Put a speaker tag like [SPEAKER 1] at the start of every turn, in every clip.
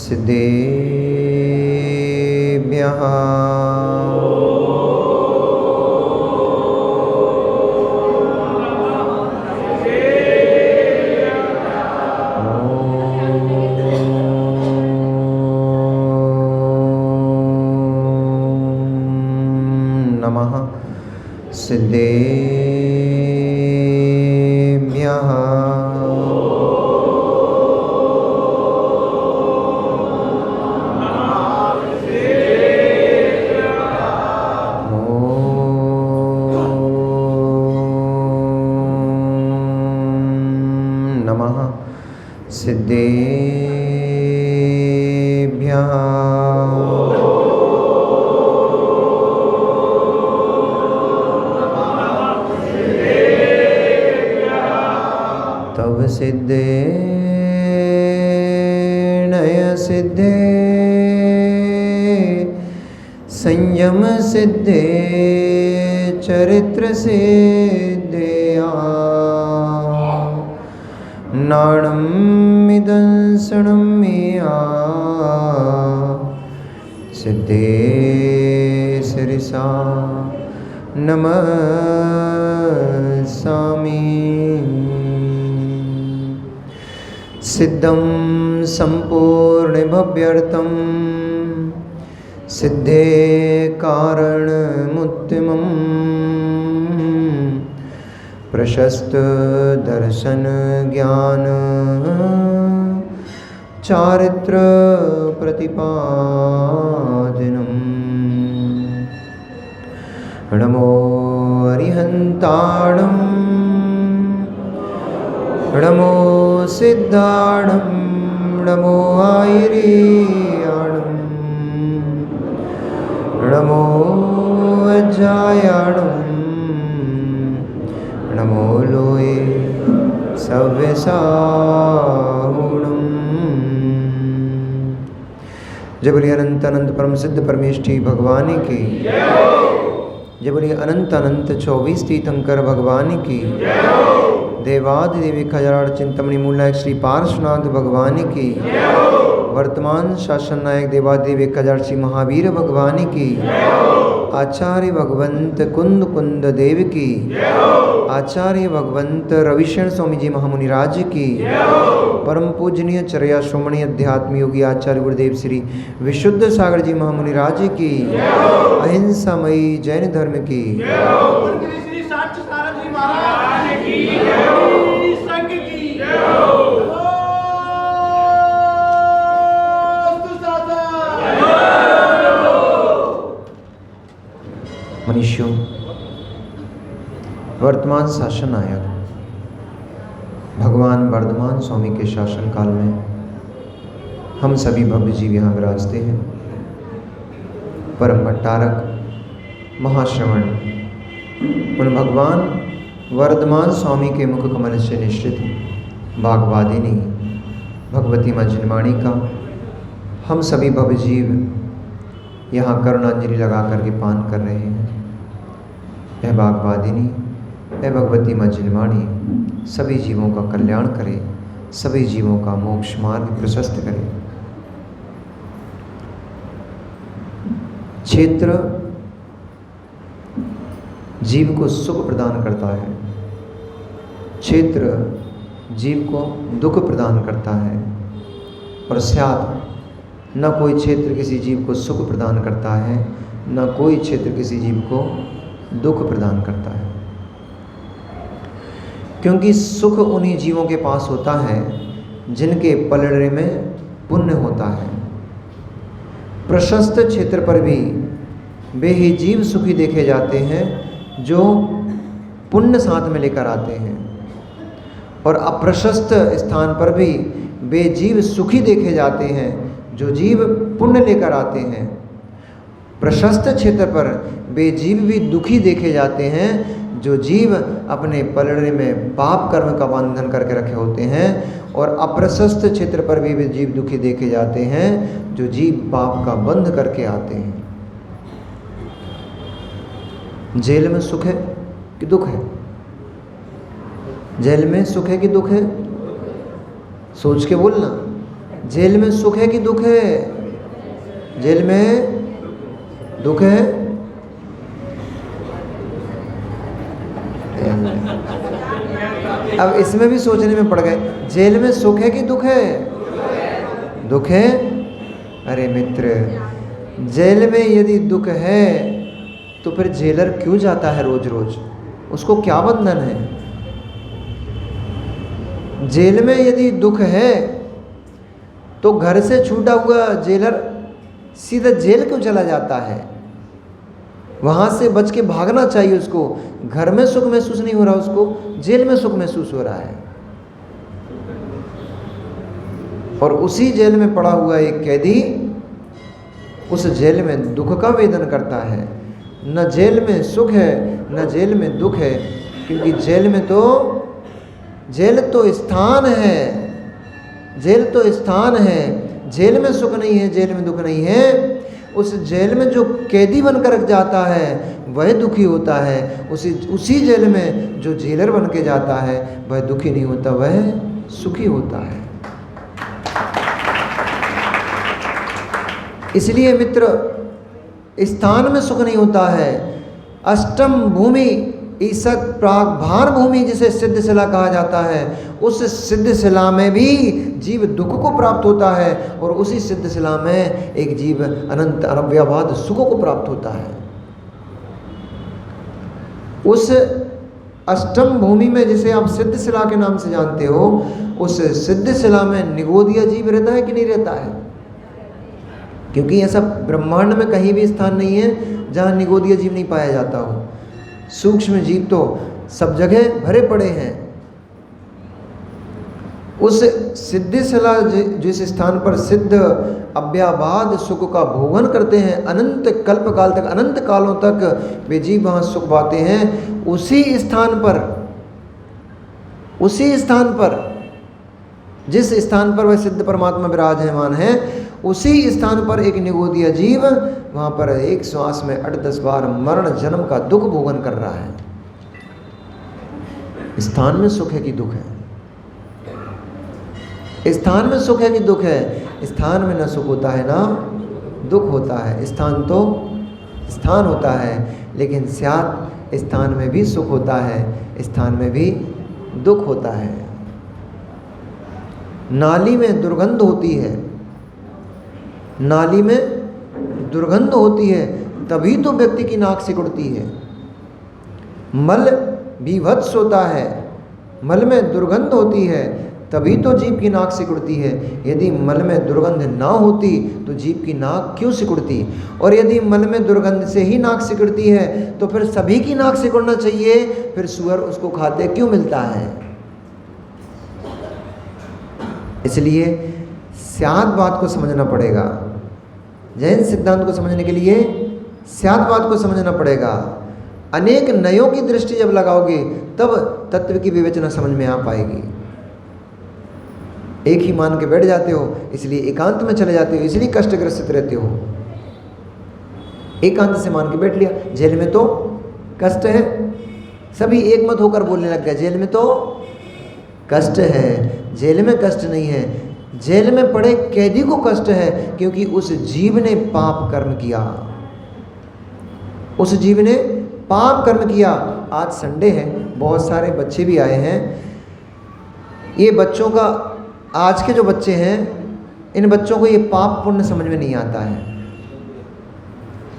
[SPEAKER 1] सिद्धेभ्यः नमः सिद्धेभ्यः नमः सिद्धेभ्यः तव सिद्धे नय सिद्धे संयम सिद्धे चरित्र सिद्धेया नाणमिदंसनं मेया सिद्धे सिरिसा नमस्सामि सिद्धं संपूर्णभव्यर्थं सिद्धे कारणमुत्तमं प्रशस्त दर्शन ज्ञान चारित्र प्रतिपादनम् नमो अरिहन्ताणं नमो सिद्धाणं नमो आयर्याणं नमो अज्जायाणं नमो लोये सव्यसाहुणम्। जय बोलिए अनंत अनंत परम सिद्ध परमेष्ठी भगवान की, जय बोलिए अनंत अनंत 24 तीर्थंकर भगवान की, देवादि देवी खजाड़ चिंतमणि मूलनायक श्री पार्श्वनाथ भगवान की, वर्तमान शासन नायक देवादेवी खजाड़ श्री महावीर भगवान की, आचार्य भगवंत कुंद कुंद देव की, आचार्य भगवंत रविशरण स्वामी जी महामुनिराज की, परम पूजनीय चर्या श्रोमणी अध्यात्म योगी आचार्य गुरुदेव श्री विशुद्ध सागर जी महामुनिराज की, अहिंसामयी जैन धर्म की, मनुष्यों, वर्तमान शासन नायक भगवान वर्धमान स्वामी के शासन काल में हम सभी भव्य जीव यहाँ विराजते हैं। परम भट्टारक महाश्रवण उन भगवान वर्धमान स्वामी के मुख कमल से निश्चित बागवादिनी भगवती माँ जिनवाणी का हम सभी भव्य जीव यहाँ करुणांजलि लगा करके पान कर रहे हैं। यह बागवादिनी यह भगवती माँ जिनवाणी सभी जीवों का कल्याण करे, सभी जीवों का मोक्ष मार्ग प्रशस्त करे। क्षेत्र जीव को सुख प्रदान करता है, क्षेत्र जीव को दुख प्रदान करता है, और स्यात् न कोई क्षेत्र किसी जीव को सुख प्रदान करता है, न कोई क्षेत्र किसी जीव को दुख प्रदान करता है। क्योंकि सुख उन्हीं जीवों के पास होता है जिनके पलड़े में पुण्य होता है। प्रशस्त क्षेत्र पर भी वे ही जीव सुखी देखे जाते हैं जो पुण्य साथ में लेकर आते हैं, और अप्रशस्त स्थान पर भी वे जीव सुखी देखे जाते हैं जो जीव पुण्य लेकर आते हैं। प्रशस्त क्षेत्र पर वे जीव भी दुखी देखे जाते हैं जो जीव अपने पलड़े में पाप कर्म का बंधन करके रखे होते हैं, और अप्रशस्त क्षेत्र पर भी वे जीव दुखी देखे जाते हैं जो जीव पाप का बंध करके आते हैं। जेल में सुख है कि दुख है? जेल में सुख है कि दुख है? सोच के बोलना। जेल में सुख है कि दुख है? जेल में दुख है। अब इसमें भी सोचने में पड़ गए, जेल में सुख है कि दुख है? दुख है। अरे मित्र, जेल में यदि दुख है तो फिर जेलर क्यों जाता है रोज रोज? उसको क्या बंधन है? जेल में यदि दुख है तो घर से छूटा हुआ जेलर सीधा जेल क्यों चला जाता है? वहाँ से बच के भागना चाहिए उसको। घर में सुख महसूस नहीं हो रहा उसको, जेल में सुख महसूस हो रहा है। और उसी जेल में पड़ा हुआ एक कैदी उस जेल में दुख का वेदन करता है। न जेल में सुख है न जेल में दुख है, क्योंकि जेल तो स्थान है, जेल तो स्थान है। जेल में सुख नहीं है, जेल में दुख नहीं है। उस जेल में जो कैदी बनकर जाता है वह दुखी होता है। उसी जेल में जो जेलर बन के जाता है वह दुखी नहीं होता, वह सुखी होता है। इसलिए मित्र, स्थान में सुख नहीं होता है। अष्टम भूमि ईसक प्राग भार भूमि जिसे सिद्ध शिला कहा जाता है, उस सिद्ध शिला में भी जीव दुख को प्राप्त होता है और उसी सिद्ध शिला में एक जीव अनंत अनव्यवाद सुखों को प्राप्त होता है। उस अष्टम भूमि में जिसे आप सिद्ध शिला के नाम से जानते हो, उस सिद्ध शिला में निगोदिया जीव रहता है कि नहीं रहता है? क्योंकि ऐसा ब्रह्मांड में कहीं भी स्थान नहीं है जहाँ निगोदिया जीव नहीं पाया जाता हो। सूक्ष्म जीव तो सब जगह भरे पड़े हैं। उस सिद्धिशिला जिस स्थान पर सिद्ध अव्याबाद सुख का भोगन करते हैं, अनंत कल्प काल तक, अनंत कालों तक वे जीव वहाँ सुख पाते हैं। उसी स्थान पर जिस स्थान पर वह सिद्ध परमात्मा विराजमान है, उसी स्थान पर एक निगोदिया जीव वहाँ पर एक श्वास में 8-10 बार मरण जन्म का दुख भोगन कर रहा है। स्थान में सुख है कि दुख है? स्थान में सुख है कि दुख है? स्थान में न सुख होता है ना दुख होता है। स्थान तो स्थान होता है, लेकिन स्यात् स्थान में भी सुख होता है, स्थान में भी दुख होता है। नाली में दुर्गंध होती है, नाली में दुर्गंध होती है तभी तो व्यक्ति की नाक सिकुड़ती है। मल बीभत्स होता है, मल में दुर्गंध होती है तभी तो जीव की नाक सिकुड़ती है। यदि मल में दुर्गंध ना होती तो जीव की नाक क्यों सिकुड़ती? और यदि मल में दुर्गंध से ही नाक सिकुड़ती है तो फिर सभी की नाक सिकुड़ना चाहिए, फिर सुअर उसको खाते क्यों मिलता है? इसलिए स्यात् बात को समझना पड़ेगा। जैन सिद्धांत को समझने के लिए स्यात् बात को समझना पड़ेगा। अनेक नयों की दृष्टि जब लगाओगे तब तत्व की विवेचना समझ में आ पाएगी। एक ही मान के बैठ जाते हो, इसलिए एकांत में चले जाते हो, इसलिए कष्टग्रसित रहते हो। एकांत से मान के बैठ लिया, जेल में तो कष्ट है, सभी एक मत होकर बोलने लग गए जेल में तो कष्ट है। जेल में कष्ट नहीं है, जेल में पड़े कैदी को कष्ट है, क्योंकि उस जीव ने पाप कर्म किया, उस जीव ने पाप कर्म किया। आज संडे है, बहुत सारे बच्चे भी आए हैं। ये बच्चों का, आज के जो बच्चे हैं, इन बच्चों को ये पाप पुण्य समझ में नहीं आता है।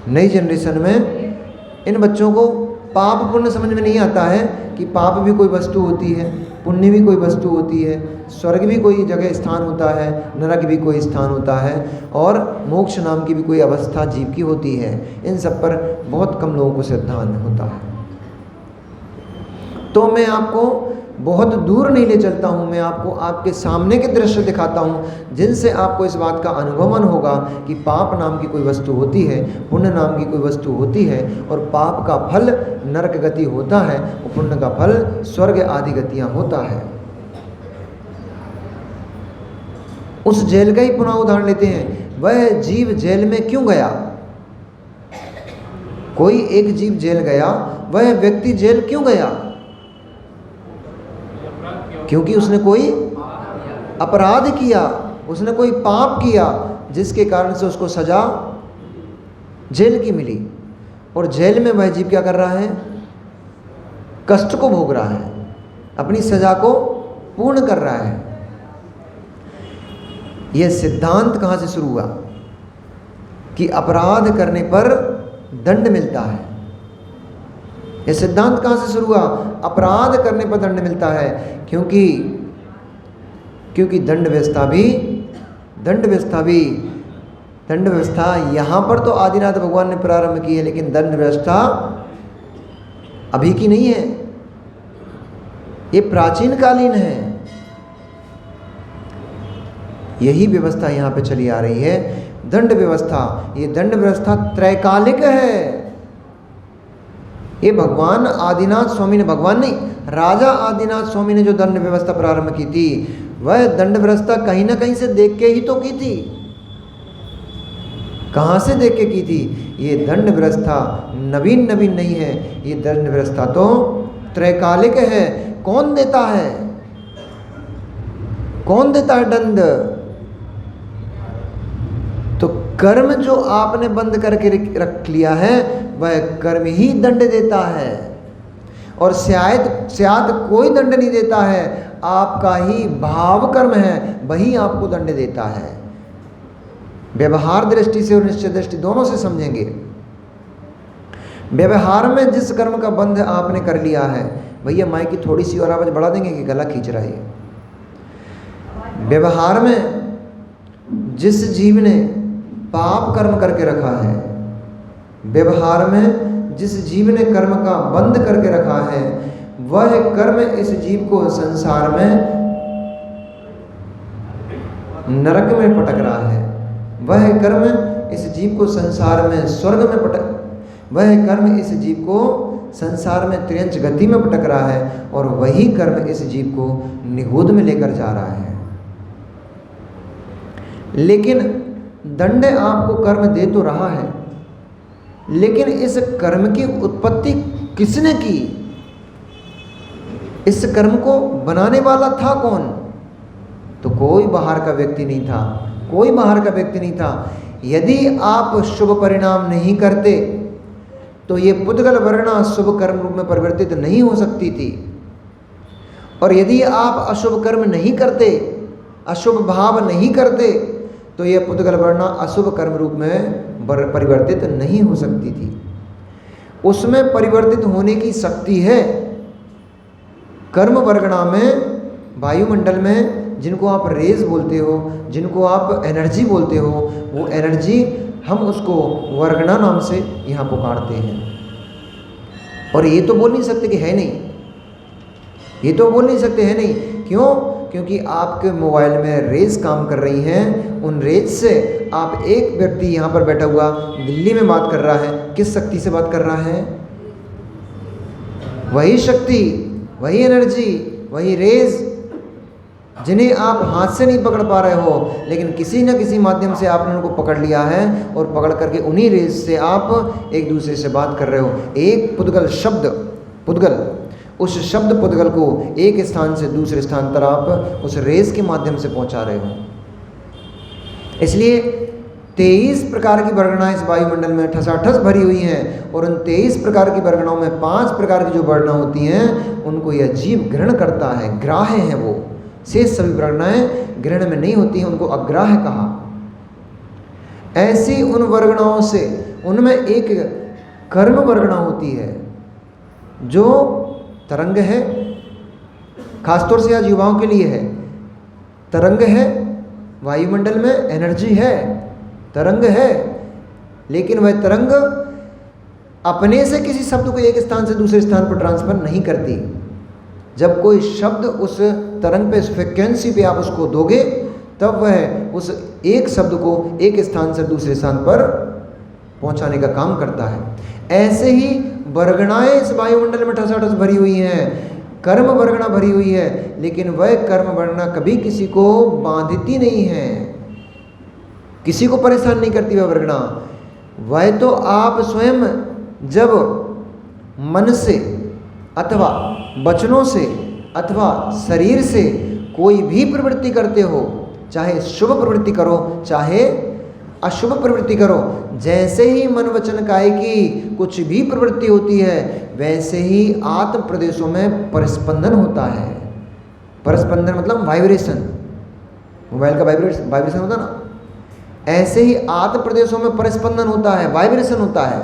[SPEAKER 1] नई जनरेशन में इन बच्चों को पाप पुण्य समझ में नहीं आता है कि पाप भी कोई वस्तु होती है, पुण्य भी कोई वस्तु होती है, स्वर्ग भी कोई जगह स्थान होता है, नरक भी कोई स्थान होता है, और मोक्ष नाम की भी कोई अवस्था जीव की होती है। इन सब पर बहुत कम लोगों को श्रद्धा होता है। तो मैं आपको बहुत दूर नहीं ले चलता हूँ, मैं आपको आपके सामने के दृश्य दिखाता हूँ, जिनसे आपको इस बात का अनुभवन होगा कि पाप नाम की कोई वस्तु होती है, पुण्य नाम की कोई वस्तु होती है, और पाप का फल नरक गति होता है और पुण्य का फल स्वर्ग आदि गतियाँ होता है। उस जेल का ही पुनः उदाहरण लेते हैं। वह जीव जेल में क्यों गया? कोई एक जीव जेल गया, वह व्यक्ति जेल क्यों गया? क्योंकि उसने कोई अपराध किया। उसने कोई पाप किया जिसके कारण से उसको सजा जेल की मिली, और जेल में वह जीव क्या कर रहा है? कष्ट को भोग रहा है, अपनी सजा को पूर्ण कर रहा है। यह सिद्धांत कहाँ से शुरू हुआ कि अपराध करने पर दंड मिलता है? यह सिद्धांत कहाँ से शुरू हुआ? अपराध करने पर दंड मिलता है, क्योंकि दंड व्यवस्था यहाँ पर तो आदिनाथ भगवान ने प्रारंभ की है, लेकिन दंड व्यवस्था अभी की नहीं है, ये प्राचीन कालीन है। यही व्यवस्था यहाँ पे चली आ रही है, दंड व्यवस्था। ये दंड व्यवस्था त्रैकालिक है। ये भगवान आदिनाथ स्वामी ने, भगवान नहीं, राजा आदिनाथ स्वामी ने जो दंड व्यवस्था प्रारंभ की थी, वह दंड व्यवस्था कहीं ना कहीं से देख के ही तो की थी। कहाँ से देख के की थी? ये दंड व्यवस्था नवीन नहीं है, ये दंड व्यवस्था तो त्रैकालिक है। कौन देता है? कौन देता है दंड? तो कर्म जो आपने बंद करके रख लिया है, वह कर्म ही दंड देता है। और शायद कोई दंड नहीं देता है, आपका ही भाव कर्म है, वही आपको दंड देता है। व्यवहार दृष्टि से और निश्चय दृष्टि दोनों से समझेंगे। व्यवहार में जिस कर्म का बंध आपने कर लिया है, भैया माइक की थोड़ी सी और आवाज बढ़ा देंगे कि गला खींच रहा है। व्यवहार में जिस जीव ने पाप कर्म करके रखा है, व्यवहार में जिस जीव ने कर्म का बंध करके रखा है, वह कर्म इस जीव को संसार में नरक में पटक रहा है। वह कर्म इस जीव को संसार में स्वर्ग में वह कर्म इस जीव को संसार में त्रियंच गति में पटक रहा है, और वही कर्म इस जीव को निगोद में लेकर जा रहा है। लेकिन दंड आपको कर्म दे तो रहा है, लेकिन इस कर्म की उत्पत्ति किसने की? इस कर्म को बनाने वाला था कौन? तो कोई बाहर का व्यक्ति नहीं था, कोई बाहर का व्यक्ति नहीं था। यदि आप शुभ परिणाम नहीं करते तो ये पुद्गल वर्णा शुभ कर्म रूप में परिवर्तित नहीं हो सकती थी, और यदि आप अशुभ कर्म नहीं करते, अशुभ भाव नहीं करते, तो यह पुद्गल वर्णा अशुभ कर्म रूप में परिवर्तित नहीं हो सकती थी। उसमें परिवर्तित होने की शक्ति है। कर्म वर्गणा में, वायुमंडल में, जिनको आप रेज बोलते हो, जिनको आप एनर्जी बोलते हो, वो एनर्जी हम उसको वर्गणा नाम से यहाँ पुकारते हैं। और ये तो बोल नहीं सकते कि है नहीं, ये तो बोल नहीं सकते है नहीं। क्यों? क्योंकि आपके मोबाइल में रेज काम कर रही हैं। उन रेज से आप, एक व्यक्ति यहाँ पर बैठा हुआ दिल्ली में बात कर रहा है, किस शक्ति से बात कर रहा है? वही शक्ति, वही एनर्जी, वही रेज जिन्हें आप हाथ से नहीं पकड़ पा रहे हो, लेकिन किसी न किसी माध्यम से आपने उनको पकड़ लिया है, और पकड़ करके उन्हीं रेज से आप एक दूसरे से बात कर रहे हो। एक पुद्गल शब्द, पुद्गल, उस शब्द पुद्गल को एक स्थान से दूसरे स्थान पर आप उस रेज के माध्यम से पहुंचा रहे हो। इसलिए 23 प्रकार की वर्गणाएं इस वायुमंडल में ठसाठस भरी हुई हैं, और उन 23 प्रकार की वर्गणाओं में 5 प्रकार की जो वर्णा होती हैं, उनको यह जीव ग्रहण करता है, ग्राह्य है वो। शेष सभी वर्गणाएं ग्रहण में नहीं होती हैं, उनको अग्राह्य कहा। ऐसी उन वर्गणाओं से, उनमें एक कर्म वर्गणा होती है जो तरंग है, खासतौर से आज युवाओं के लिए है। तरंग है, वायुमंडल में एनर्जी है, तरंग है, लेकिन वह तरंग अपने से किसी शब्द को एक स्थान से दूसरे स्थान पर ट्रांसफर नहीं करती। जब कोई शब्द उस तरंग पे, फ्रिक्वेंसी पे आप उसको दोगे, तब वह उस एक शब्द को एक स्थान से दूसरे स्थान पर पहुंचाने का काम करता है। ऐसे ही वर्गणाएं इस वायुमंडल में ठसाठस भरी हुई हैं, कर्म वर्गणा भरी हुई है, लेकिन वह कर्म वर्गणा कभी किसी को बांधती नहीं है, किसी को परेशान नहीं करती वह वर्गणा। वह तो आप स्वयं जब मन से अथवा वचनों से अथवा शरीर से कोई भी प्रवृत्ति करते हो, चाहे शुभ प्रवृत्ति करो चाहे अशुभ प्रवृत्ति करो, जैसे ही मन वचन काय की कुछ भी प्रवृत्ति होती है वैसे ही आत्म प्रदेशों में परिस्पंदन होता है। परिस्पंदन मतलब वाइब्रेशन, मोबाइल का वाइब्रेशन होता ना, ऐसे ही आत्म प्रदेशों में परिस्पंदन होता है, वाइब्रेशन होता है।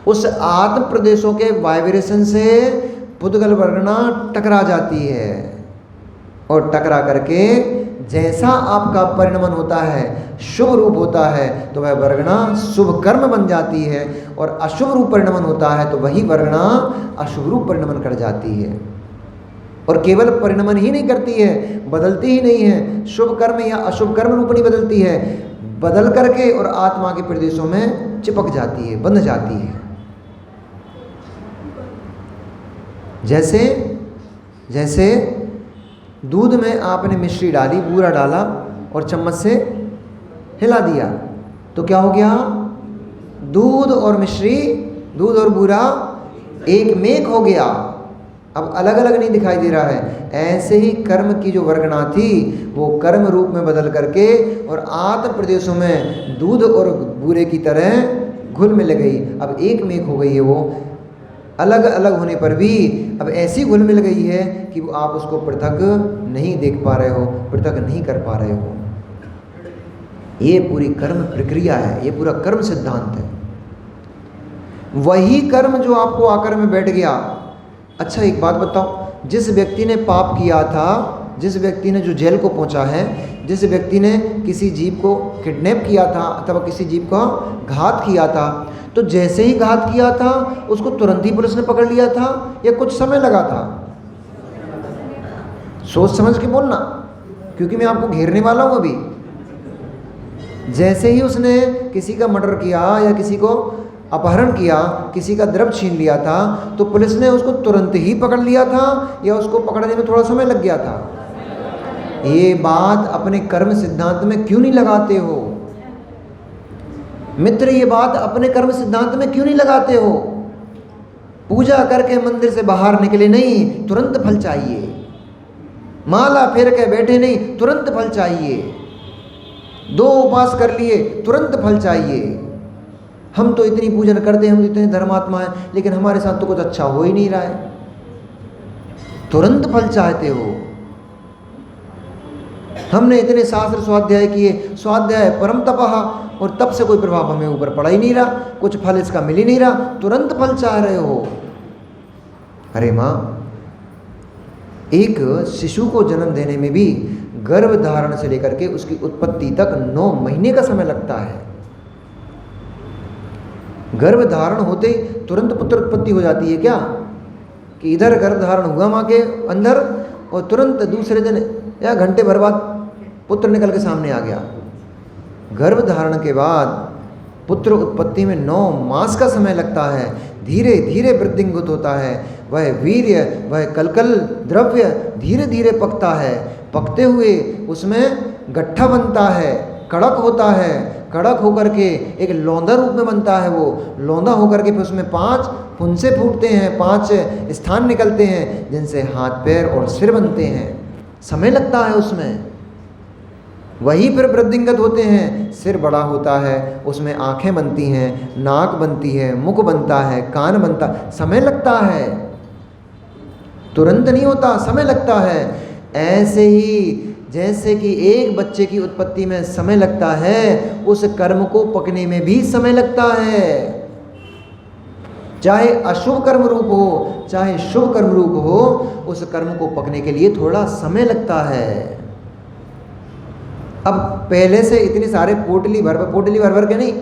[SPEAKER 1] उस आत्म प्रदेशों के वाइब्रेशन से पुद्गल वर्गणा टकरा जाती है और टकरा करके जैसा आपका परिणमन होता है, शुभ रूप होता है तो वह वर्गणा शुभ कर्म बन जाती है, और अशुभ रूप परिणमन होता है तो वही वर्गणा अशुभ रूप परिणमन कर जाती है। और केवल परिणमन ही नहीं करती है, बदलती ही नहीं है, शुभ कर्म या अशुभ कर्म रूप नहीं बदलती है, बदल करके और आत्मा के प्रदेशों में चिपक जाती है, बंध जाती है। जैसे जैसे दूध में आपने मिश्री डाली, बूरा डाला और चम्मच से हिला दिया तो क्या हो गया? दूध और मिश्री, दूध और बूरा एक मेक हो गया, अब अलग अलग नहीं दिखाई दे रहा है। ऐसे ही कर्म की जो वर्गणा थी वो कर्म रूप में बदल करके और आत्म प्रदेशों में दूध और बूरे की तरह घुल मिल गई, अब एक मेक हो गई है। वो अलग अलग होने पर भी अब ऐसी घुल मिल गई है कि वो आप उसको पृथक नहीं देख पा रहे हो, पृथक नहीं कर पा रहे हो। ये पूरी कर्म प्रक्रिया है, ये पूरा कर्म सिद्धांत है। वही कर्म जो आपको आकर में बैठ गया। अच्छा एक बात बताओ, जिस व्यक्ति ने पाप किया था, जिस व्यक्ति ने जो जेल को पहुंचा है, जिस व्यक्ति ने किसी जीव को किडनैप किया था अथवा किसी जीव का घात किया था, तो जैसे ही घात किया था उसको तुरंत ही पुलिस ने पकड़ लिया था या कुछ समय लगा था? सोच समझ के बोलना, क्योंकि मैं आपको घेरने वाला हूं अभी। जैसे ही उसने किसी का मर्डर किया या किसी को अपहरण किया, किसी का द्रव्य छीन लिया था, तो पुलिस ने उसको तुरंत ही पकड़ लिया था या उसको पकड़ने में थोड़ा समय लग गया था? ये बात अपने कर्म सिद्धांत में क्यों नहीं लगाते हो मित्र? ये बात अपने कर्म सिद्धांत में क्यों नहीं लगाते हो? पूजा करके मंदिर से बाहर निकले नहीं, तुरंत फल चाहिए। माला फेर के बैठे नहीं, तुरंत फल चाहिए। 2 उपवास कर लिए, तुरंत फल चाहिए। हम तो इतनी पूजन करते हैं, हम इतने धर्मात्मा हैं, लेकिन हमारे साथ तो कुछ अच्छा हो ही नहीं रहा है, तुरंत फल चाहते हो। हमने इतने शास्त्र स्वाध्याय किए, स्वाध्याय परम तपः, और तब से कोई प्रभाव हमें ऊपर पड़ा ही नहीं रहा, कुछ फल इसका मिल ही नहीं रहा, तुरंत फल चाह रहे हो। अरे माँ, एक शिशु को जन्म देने में भी गर्भ धारण से लेकर के उसकी उत्पत्ति तक 9 महीने का समय लगता है। गर्भ धारण होते तुरंत पुत्र उत्पत्ति हो जाती है क्या? कि इधर गर्भ धारण हुआ माँ के अंदर और तुरंत दूसरे दिन या घंटे भर बाद पुत्र निकल के सामने आ गया? गर्भ धारण के बाद पुत्र उत्पत्ति में 9 मास का समय लगता है। धीरे धीरे वृद्धिंगत होता है, वह वीर्य, वह कलकल द्रव्य धीरे धीरे पकता है। पकते हुए उसमें गट्ठा बनता है, कड़क होता है, कड़क होकर के एक लौंदा रूप में बनता है। वो लौंदा होकर के फिर उसमें 5 फुंसे फूटते हैं, 5 स्थान निकलते हैं, जिनसे हाथ पैर और सिर बनते हैं। समय लगता है उसमें। वही फिर वृद्धिंगत होते हैं, सिर बड़ा होता है, उसमें आंखें बनती हैं, नाक बनती है, मुख बनता है, कान बनता, समय लगता है, तुरंत नहीं होता, समय लगता है। ऐसे ही जैसे कि एक बच्चे की उत्पत्ति में समय लगता है, उस कर्म को पकने में भी समय लगता है। चाहे अशुभ कर्म रूप हो चाहे शुभ कर्म रूप हो, उस कर्म को पकने के लिए थोड़ा समय लगता है। अब पहले से इतने सारे पोटली भर भर के नहीं,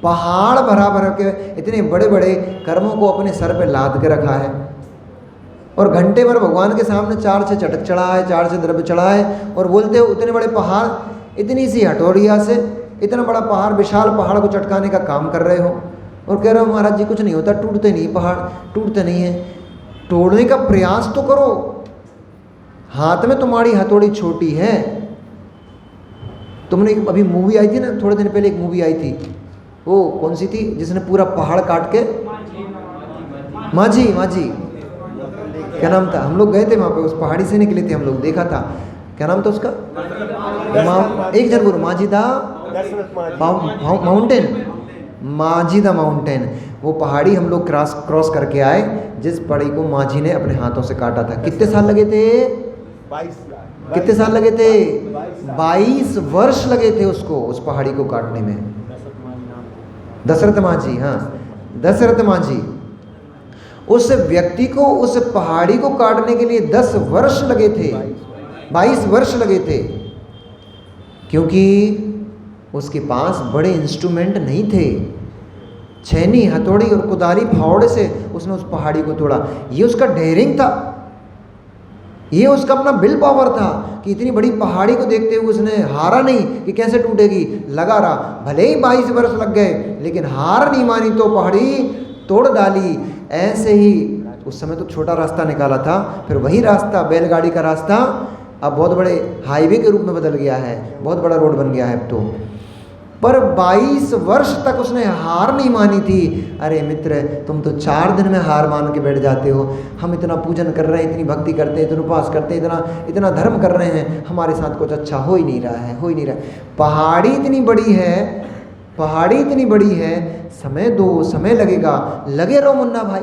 [SPEAKER 1] पहाड़ भरा भर के इतने बड़े बड़े कर्मों को अपने सर पे लाद के रखा है, और घंटे भर भगवान के सामने 4 से चटक चढ़ा है, 4 से द्रव्य चढ़ा है, और बोलते हो उतने बड़े पहाड़, इतनी सी हथौड़िया से इतना बड़ा पहाड़, विशाल पहाड़ को चटकाने का काम कर रहे हो, और कह रहे हो महाराज जी कुछ नहीं होता, टूटते नहीं, पहाड़ टूटते नहीं है। तोड़ने का प्रयास तो करो, हाथ में तुम्हारी हथौड़ी छोटी है। तुमने अभी मूवी आई थी ना, थोड़े दिन पहले एक मूवी आई थी, वो कौन सी थी जिसने पूरा पहाड़ काट के, माझी क्या नाम था? हम लोग गए थे वहाँ पे, उस पहाड़ी से निकले थे हम लोग, देखा था, क्या नाम था उसका? एक जन बोलो, माझी दा माउंटेन, माझी दा माउंटेन। वो पहाड़ी हम लोग क्रॉस करके आए, जिस पहाड़ी को माझी ने अपने हाथों से काटा था। कितने साल लगे थे? 22। कितने साल लगे थे? 22 वर्ष लगे थे उसको, उस पहाड़ी को काटने में। दशरथ माझी, हाँ, दशरथ माझी। उस व्यक्ति को उस पहाड़ी को काटने के लिए 10 वर्ष लगे थे, 22 वर्ष लगे थे, क्योंकि उसके पास बड़े इंस्ट्रूमेंट नहीं थे। छेनी, हथौड़ी और कुदारी फावड़े से उसने उस पहाड़ी को तोड़ा। ये उसका डेयरिंग था, ये उसका अपना विल पावर था कि इतनी बड़ी पहाड़ी को देखते हुए उसने हारा नहीं कि कैसे टूटेगी, लगा रहा। भले ही 22 वर्ष लग गए, लेकिन हार नहीं मानी तो पहाड़ी तोड़ डाली। ऐसे ही उस समय तो छोटा रास्ता निकाला था, फिर वही रास्ता, बैलगाड़ी का रास्ता, अब बहुत बड़े हाईवे के रूप में बदल गया है, बहुत बड़ा रोड बन गया है अब तो। पर 22 वर्ष तक उसने हार नहीं मानी थी। अरे मित्र, तुम तो 4 दिन में हार मान के बैठ जाते हो। हम इतना पूजन कर रहे हैं, इतनी भक्ति करते हैं, इतना उपास करते हैं, इतना धर्म कर रहे हैं, हमारे साथ कुछ अच्छा हो ही नहीं रहा है, हो ही नहीं रहा है। पहाड़ी इतनी बड़ी है, पहाड़ी इतनी बड़ी है, समय दो, समय लगेगा। लगे रहो मुन्ना भाई,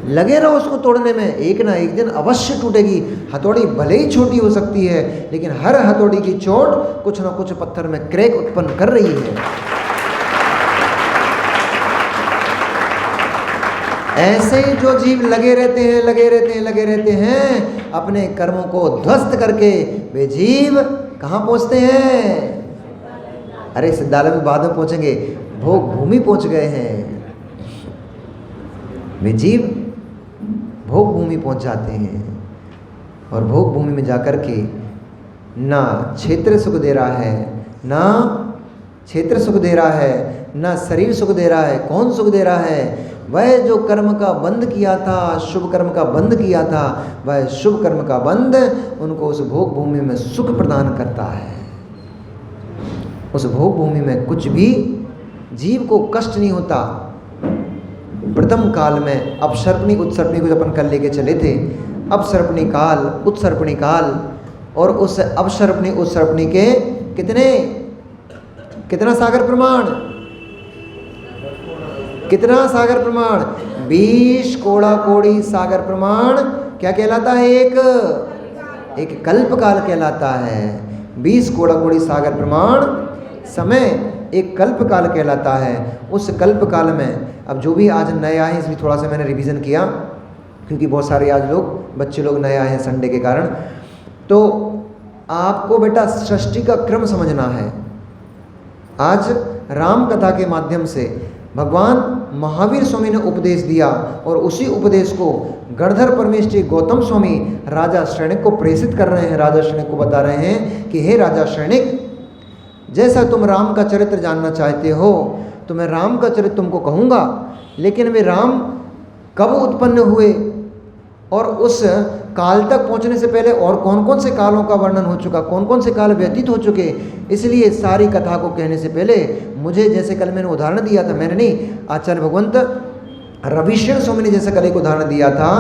[SPEAKER 1] लगे रहो उसको तोड़ने में, एक ना एक दिन अवश्य टूटेगी। हथौड़ी भले ही छोटी हो सकती है, लेकिन हर हथौड़ी की चोट कुछ ना कुछ पत्थर में क्रैक उत्पन्न कर रही है। ऐसे ही जो जीव लगे रहते हैं, लगे रहते हैं, लगे रहते हैं, अपने कर्मों को ध्वस्त करके वे जीव कहाँ पहुँचते हैं? अरे सिद्धालय में बाद में पहुँचेंगे, भोग भूमि पहुँच गए हैं। वे जीव भोग भूमि पहुंच जाते हैं, और भोग भूमि में जाकर के ना क्षेत्र सुख दे रहा है, ना क्षेत्र सुख दे रहा है, ना शरीर सुख दे रहा है। कौन सुख दे रहा है? वह जो कर्म का बंध किया था, शुभ कर्म का बंध किया था, वह शुभ कर्म का बंध उनको उस भोग भूमि में सुख प्रदान करता है। उस भोग भूमि में कुछ भी जीव को कष्ट नहीं होता। प्रथम काल में अपसर्पणी उत्सर्पणी को अपन कल लेके चले थे। अपसर्पणी काल, उत्सर्पणी काल, और उस अपसर्पणी उत्सर्पणी के कितना सागर प्रमाण? कितना सागर प्रमाण? 20 कोड़ा कोड़ी सागर प्रमाण क्या कहलाता है? एक कल्प काल कहलाता है। 20 कोड़ा कोड़ी सागर प्रमाण समय एक कल्प काल कहलाता है। उस कल्प काल में अब जो भी आज नए आए हैं, इसलिए थोड़ा सा मैंने रिवीजन किया, क्योंकि बहुत सारे आज बच्चे लोग नए आए हैं संडे के कारण। तो आपको बेटा सृष्टि का क्रम समझना है। आज राम कथा के माध्यम से भगवान महावीर स्वामी ने उपदेश दिया, और उसी उपदेश को गणधर परमेश्वरी गौतम स्वामी राजा श्रेणिक को प्रेषित कर रहे हैं। राजा श्रेणिक को बता रहे हैं कि हे राजा श्रेणिक, जैसा तुम राम का चरित्र जानना चाहते हो तो मैं राम का चरित्र तुमको कहूँगा, लेकिन वे राम कब उत्पन्न हुए और उस काल तक पहुँचने से पहले और कौन कौन से कालों का वर्णन हो चुका, कौन कौन से काल व्यतीत हो चुके, इसलिए सारी कथा को कहने से पहले मुझे, जैसे कल मैंने उदाहरण दिया था, मैंने नहीं, आचार्य भगवंत रविशरण स्वामी ने जैसे कल एक उदाहरण दिया था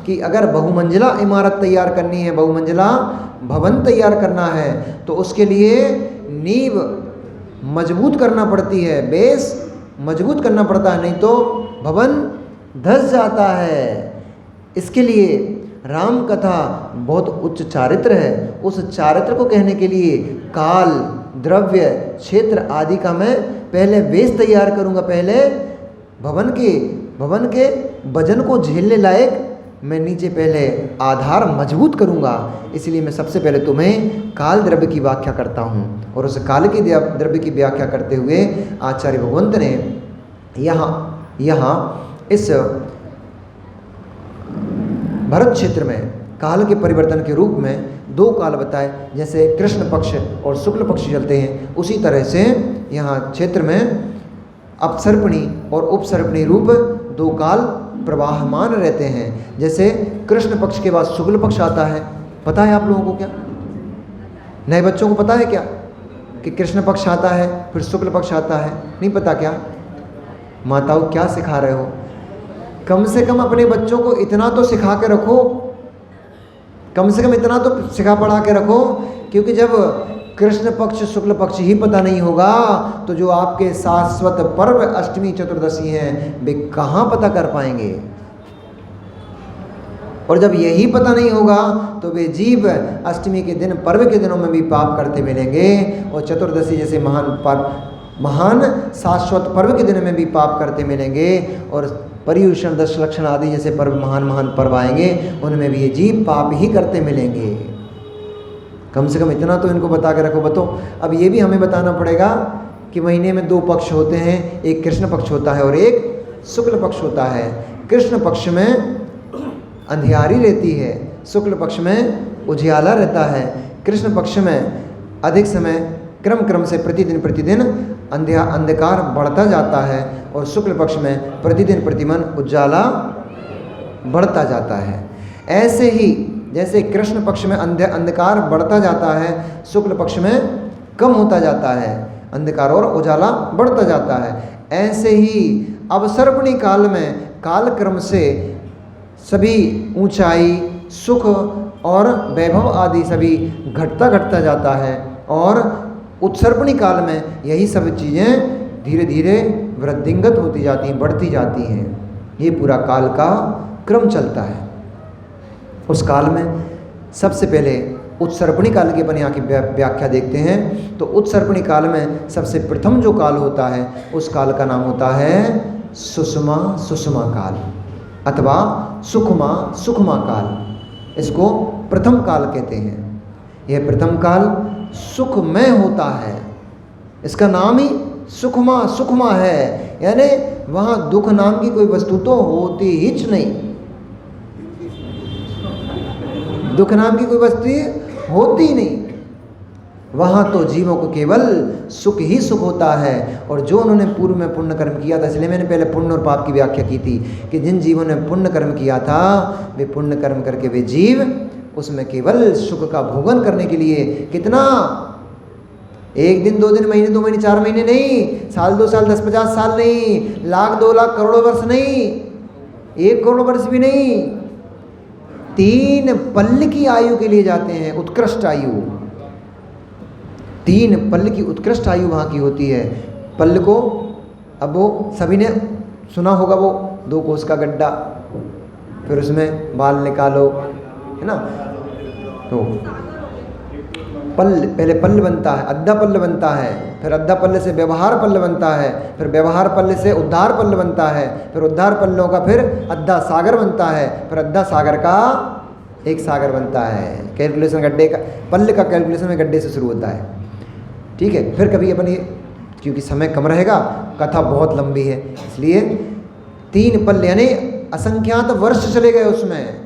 [SPEAKER 1] कि अगर बहुमंजिला इमारत तैयार करनी है, बहुमंजिला भवन तैयार करना है, तो उसके लिए नींव मजबूत करना पड़ती है, बेस मजबूत करना पड़ता है, नहीं तो भवन धस जाता है। इसके लिए राम कथा बहुत उच्च चारित्र है। उस चारित्र को कहने के लिए काल, द्रव्य, क्षेत्र आदि का मैं पहले बेस तैयार करूँगा, पहले भवन के वजन को झेलने लायक मैं नीचे पहले आधार मजबूत करूँगा। इसलिए मैं सबसे पहले तुम्हें काल द्रव्य की व्याख्या करता हूँ, और उस काल के द्रव्य की व्याख्या करते हुए आचार्य भगवंत ने यहाँ इस भरत क्षेत्र में काल के परिवर्तन के रूप में 2 काल बताए। जैसे कृष्ण पक्ष और शुक्ल पक्ष चलते हैं, उसी तरह से यहाँ क्षेत्र में अपसर्पणी और उपसर्पणी रूप 2 काल प्रवाहमान रहते हैं। जैसे कृष्ण पक्ष के बाद शुक्ल पक्ष आता है, पता है आप लोगों को क्या? नए बच्चों को पता है क्या कि कृष्ण पक्ष आता है फिर शुक्ल पक्ष आता है? नहीं पता क्या? माताओं क्या सिखा रहे हो? कम से कम अपने बच्चों को इतना तो सिखा के रखो कम से कम इतना तो सिखा पढ़ा के रखो, क्योंकि जब कृष्ण पक्ष शुक्ल पक्ष ही पता नहीं होगा तो जो आपके शाश्वत पर्व अष्टमी चतुर्दशी हैं वे कहाँ पता कर पाएंगे। और जब यही पता नहीं होगा तो वे जीव अष्टमी के दिन पर्व के दिनों में भी पाप करते मिलेंगे, और चतुर्दशी जैसे महान शाश्वत पर्व के दिन में भी पाप करते मिलेंगे, और पर्युषण दश लक्षण आदि जैसे पर्व महान पर्व आएंगे उनमें भी ये जीव पाप ही करते मिलेंगे। कम से कम इतना तो इनको बता के रखो। अब ये भी हमें बताना पड़ेगा कि महीने में 2 पक्ष होते हैं, एक कृष्ण पक्ष होता है और एक शुक्ल पक्ष होता है। कृष्ण पक्ष में अंधियारी रहती है, शुक्ल पक्ष में उजियाला रहता है। कृष्ण पक्ष में अधिक समय क्रम से प्रतिदिन अंधकार बढ़ता जाता है, और शुक्ल पक्ष में प्रतिदिन उजाला बढ़ता जाता है। ऐसे ही जैसे कृष्ण पक्ष में अंधकार बढ़ता जाता है, शुक्ल पक्ष में कम होता जाता है, अंधकार और उजाला बढ़ता जाता है। ऐसे ही अवसर्पणी काल में कालक्रम से सभी ऊंचाई, सुख और वैभव आदि सभी घटता जाता है, और उत्सर्पणी काल में यही सब चीज़ें धीरे धीरे वृद्धिंगत होती जाती हैं, बढ़ती जाती हैं। ये पूरा काल का क्रम चलता है। उस काल में सबसे पहले उत्सर्पणी काल की अपन यहाँ की व्याख्या देखते हैं। तो उत्सर्पणी काल में सबसे प्रथम जो काल होता है उस काल का नाम होता है सुषमा काल अथवा सुखमा काल। इसको प्रथम काल कहते हैं। यह प्रथम काल सुखमय होता है, इसका नाम ही सुखमा है, यानी वहाँ दुख नाम की कोई वस्तु तो होती ही नहीं, दुख नाम की कोई वस्तु होती नहीं। वहाँ तो जीवों को केवल सुख ही सुख होता है। और जो उन्होंने पूर्व में पुण्य कर्म किया था, इसलिए मैंने पहले पुण्य और पाप की व्याख्या की थी कि जिन जीवों ने पुण्य कर्म किया था वे पुण्य कर्म करके वे जीव उसमें केवल सुख का भोगन करने के लिए कितना 1 दिन 2 दिन महीने 2 महीने 4 महीने नहीं, साल 2 साल 10-50 साल नहीं, लाख 2 लाख करोड़ों वर्ष नहीं, 1 करोड़ वर्ष भी नहीं, 3 पल्ल की आयु के लिए जाते हैं। उत्कृष्ट आयु, 3 पल्ल की उत्कृष्ट आयु वहाँ की होती है। पल्ल को अब वो सभी ने सुना होगा, वो 2 कोस का गड्ढा, फिर उसमें बाल निकालो, है ना। तो पल्ल, पहले पल्ल बनता है, अद्धा पल्ल बनता है, फिर अद्धा पल्ल से व्यवहार पल्ल बनता है, फिर व्यवहार पल्ल से उद्धार पल्ल बनता है, फिर उद्धार पल्लों का फिर अद्धा सागर बनता है, फिर अद्धा सागर का एक सागर बनता है। कैलकुलेशन गड्ढे का, पल्ल का कैलकुलेशन में गड्ढे से शुरू होता है, ठीक है। फिर कभी अपन ये, क्योंकि समय कम रहेगा, कथा बहुत लंबी है, इसलिए 3 पल्ल यानी असंख्यात वर्ष चले गए उसमें,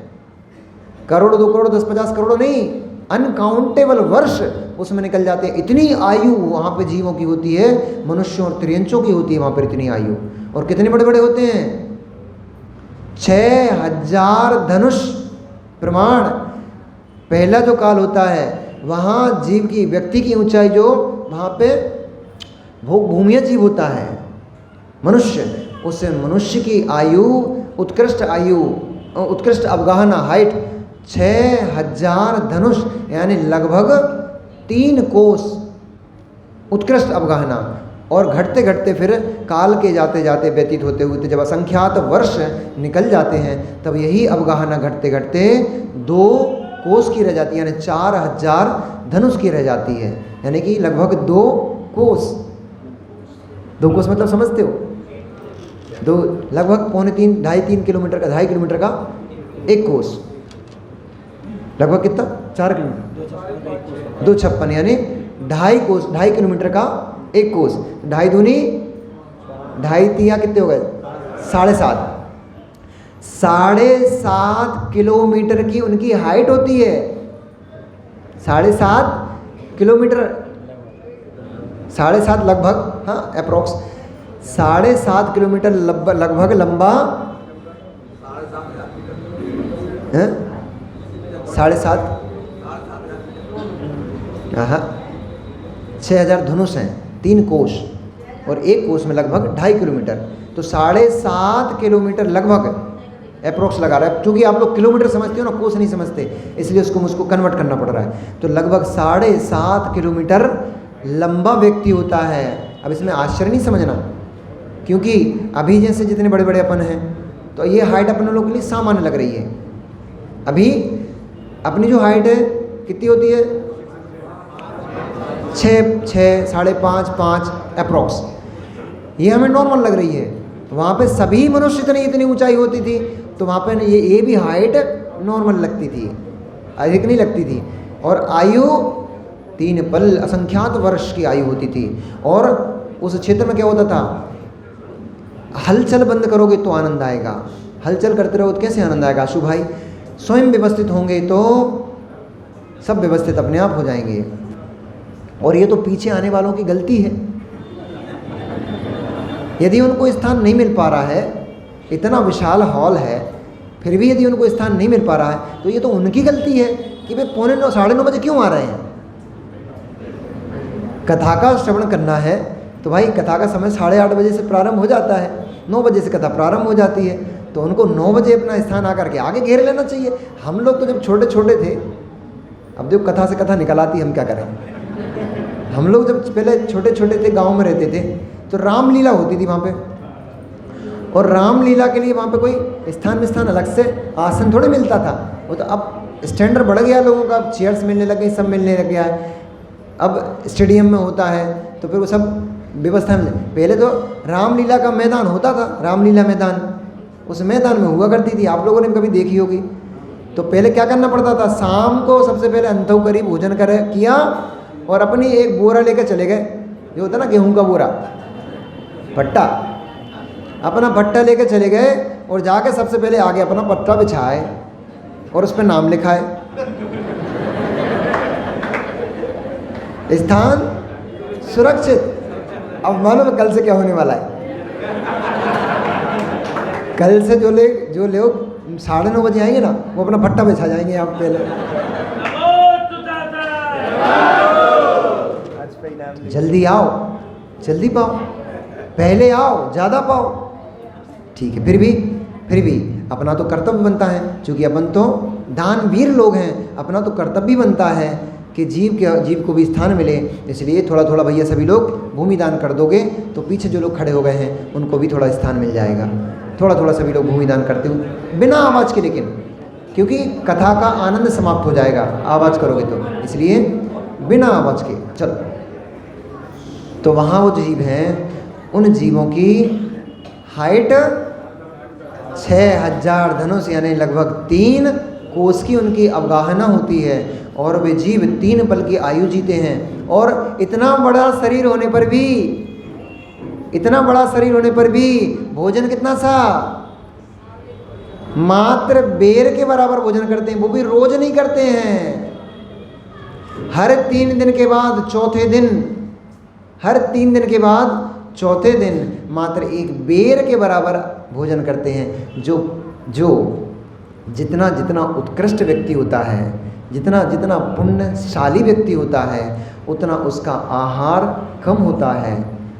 [SPEAKER 1] करोड़ 2 करोड़ 10-50 करोड़ नहीं, अनकाउंटेबल वर्ष उसमें निकल जाते हैं। इतनी आयु वहाँ पे जीवों की होती है, मनुष्यों और त्रियंचों की होती है वहाँ पर इतनी आयु। और कितने बड़े बड़े होते हैं, 6000 धनुष प्रमाण पहला जो काल होता है, वहाँ जीव की, व्यक्ति की ऊंचाई जो वहाँ पे भूमिया जीव होता है मनुष्य, उससे मनुष्य की आयु उत्कृष्ट अवगाहना हाइट 6000 धनुष यानी लगभग 3 कोस उत्कृष्ट अवगाहना। और घटते घटते फिर काल के जाते जाते व्यतीत होते हुए जब असंख्यात वर्ष निकल जाते हैं तब यही अवगाहना घटते घटते 2 कोस की रह जाती है, यानी 4000 धनुष की रह जाती है, यानी कि लगभग 2 कोस। 2 कोस मतलब समझते हो, लगभग 2.5-3 किलोमीटर का, 2.5 किलोमीटर का 1 कोस, लगभग कितना 4 किलोमीटर, 256 यानी 2.5 कोस, 2.5 किलोमीटर का 1 कोस, 2.5 दूनी 2.5 तिया कितने हो गए, 7.5 किलोमीटर की उनकी हाइट होती है। 7.5 किलोमीटर, 7.5 लगभग, हाँ अप्रोक्स 7.5 किलोमीटर लगभग लंबा है, 7.5, हाँ 6000 धनुष हैं, 3 कोस और 1 कोस में लगभग 2.5 किलोमीटर, तो 7.5 किलोमीटर लगभग अप्रोक्स लगा रहा है, क्योंकि आप लोग किलोमीटर समझते हो ना, कोस नहीं समझते, इसलिए उसको मुझको कन्वर्ट करना पड़ रहा है। तो लगभग 7.5 किलोमीटर लंबा व्यक्ति होता है। अब इसमें आश्चर्य नहीं समझना, क्योंकि अभी जैसे जितने बड़े बड़े अपन हैं तो ये हाइट अपन लोगों के लिए सामान्य लग रही है। अभी अपनी जो हाइट है कितनी होती है, 6, 5.5, 5 अप्रोक्स, ये हमें नॉर्मल लग रही है। वहाँ पे सभी मनुष्य इतनी ऊंचाई होती थी, तो वहाँ पे ये भी हाइट नॉर्मल लगती थी, अधिक नहीं लगती थी। और आयु 3 पल असंख्यात वर्ष की आयु होती थी। और उस क्षेत्र में क्या होता था, हलचल बंद करोगे तो आनंद आएगा, हलचल करते रहो तो कैसे आनंद आएगा। आशु भाई स्वयं व्यवस्थित होंगे तो सब व्यवस्थित अपने आप हो जाएंगे। और ये तो पीछे आने वालों की गलती है। यदि उनको स्थान नहीं मिल पा रहा है, इतना विशाल हॉल है, फिर भी यदि उनको स्थान नहीं मिल पा रहा है, तो ये तो उनकी गलती है कि भाई 9:45, 9:30 बजे क्यों आ रहे हैं। कथा का श्रवण करना है तो भाई कथा का समय 8:30 बजे से प्रारंभ हो जाता है, 9 बजे से कथा प्रारंभ हो जाती है, तो उनको 9 बजे अपना स्थान आकर के आगे घेर लेना चाहिए। हम लोग तो जब छोटे छोटे थे, अब देखो कथा से कथा निकल आती, हम क्या करें। हम लोग जब पहले छोटे छोटे थे, गांव में रहते थे, तो रामलीला होती थी वहाँ पे, और रामलीला के लिए वहाँ पे कोई स्थान अलग से आसन थोड़े मिलता था। वो तो अब स्टैंडर्ड बढ़ गया लोगों का, अब चेयर्स मिलने लग गई, सब मिलने लग गया है। अब स्टेडियम में होता है तो फिर वो सब व्यवस्था मिले। पहले तो रामलीला का मैदान होता था, रामलीला मैदान, उस मैदान में हुआ करती थी, आप लोगों ने कभी देखी होगी। तो पहले क्या करना पड़ता था, शाम को सबसे पहले अंतःकरी भोजन किया और अपनी एक बोरा लेकर चले गए, जो होता ना गेहूं का बोरा, भट्टा, अपना भट्टा लेके चले गए और जाके सबसे पहले आगे अपना पट्टा बिछाए और उस पर नाम लिखाए। स्थान सुरक्षित। अब मानो कल से क्या होने वाला है, कल से जो लोग 9:30 बजे आएंगे ना, वो अपना भट्टा बिछा जाएंगे यहाँ पहले। जल्दी आओ, जल्दी पाओ, पहले आओ, ज़्यादा पाओ, ठीक है। फिर भी अपना तो कर्तव्य बनता है, क्योंकि अपन तो दानवीर लोग हैं, अपना तो कर्तव्य बनता है कि जीव को भी स्थान मिले। इसलिए थोड़ा थोड़ा भैया सभी लोग भूमि दान कर दोगे तो पीछे जो लोग खड़े हो गए हैं उनको भी थोड़ा स्थान मिल जाएगा। थोड़ा थोड़ा सभी लोग भूमि दान करते हो बिना आवाज़ के, लेकिन क्योंकि कथा का आनंद समाप्त हो जाएगा आवाज़ करोगे तो, इसलिए बिना आवाज़ के। चलो, तो वहाँ वो जीव हैं, उन जीवों की हाइट 6000 धनुष यानी लगभग 3 कोस की उनकी अवगाहना होती है, और वे जीव 3 पल की आयु जीते हैं। और इतना बड़ा शरीर होने पर भी भोजन कितना सा, मात्र बेर के बराबर भोजन करते हैं, वो भी रोज नहीं करते हैं। हर 3 दिन के बाद चौथे दिन मात्र 1 बेर के बराबर भोजन करते हैं। जो जितना उत्कृष्ट व्यक्ति होता है, जितना पुण्यशाली व्यक्ति होता है, उतना उसका आहार कम होता है,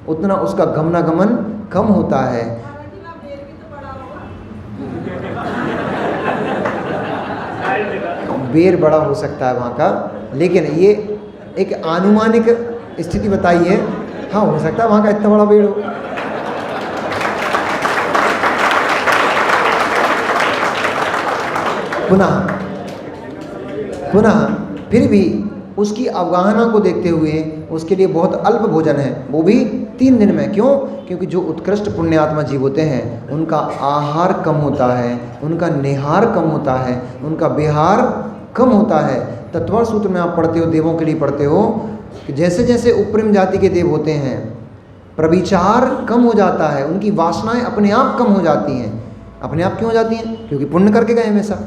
[SPEAKER 1] उतना उसका गमनागमन कम होता है। बेर बड़ा हो सकता है वहाँ का, लेकिन ये एक आनुमानिक स्थिति बताई है। हाँ, हो सकता है वहाँ का इतना बड़ा बेर हो। पुनः फिर भी उसकी अवगाहना को देखते हुए उसके लिए बहुत अल्प भोजन है, वो भी 3 दिन में। क्यों? क्योंकि जो उत्कृष्ट पुण्यात्मा जीव होते हैं उनका आहार कम होता है, उनका निहार कम होता है, उनका विहार कम होता है। तत्वर सूत्र में आप पढ़ते हो, देवों के लिए पढ़ते हो कि जैसे जैसे उपरिम जाति के देव होते हैं, प्रविचार कम हो जाता है, उनकी वासनाएं अपने आप कम हो जाती हैं। अपने आप क्यों हो जाती हैं? क्योंकि पुण्य करके गए हमेशा।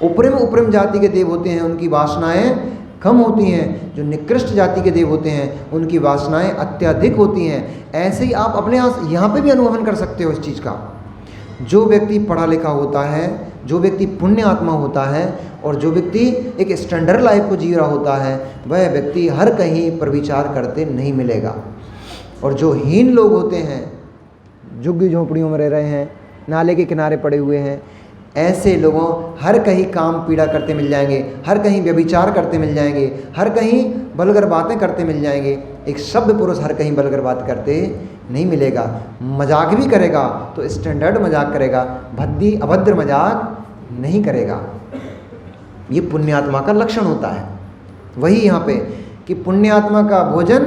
[SPEAKER 1] उपरिम जाति के देव होते हैं, उनकी वासनाएं कम होती हैं। जो निकृष्ट जाति के देव होते हैं उनकी वासनाएं अत्यधिक होती हैं। ऐसे ही आप अपने यहाँ पे भी अनुभवन कर सकते हो इस चीज़ का। जो व्यक्ति पढ़ा लिखा होता है, जो व्यक्ति पुण्य आत्मा होता है, और जो व्यक्ति एक स्टैंडर्ड लाइफ को जी रहा होता है, वह व्यक्ति हर कहीं प्रविचार करते नहीं मिलेगा। और जो हीन लोग होते हैं, झुग्गी झोंपड़ियों में रह रहे हैं, नाले के किनारे पड़े हुए हैं। ऐसे लोगों हर कहीं काम पीड़ा करते मिल जाएंगे, हर कहीं व्यभिचार करते मिल जाएंगे, हर कहीं बलगर बातें करते मिल जाएंगे। एक सभ्य पुरुष हर कहीं बलगर बात करते नहीं मिलेगा। मजाक भी करेगा तो स्टैंडर्ड मजाक करेगा, भद्दी अभद्र मजाक नहीं करेगा। ये पुण्यात्मा का लक्षण होता है। वही यहाँ पे कि पुण्यात्मा का भोजन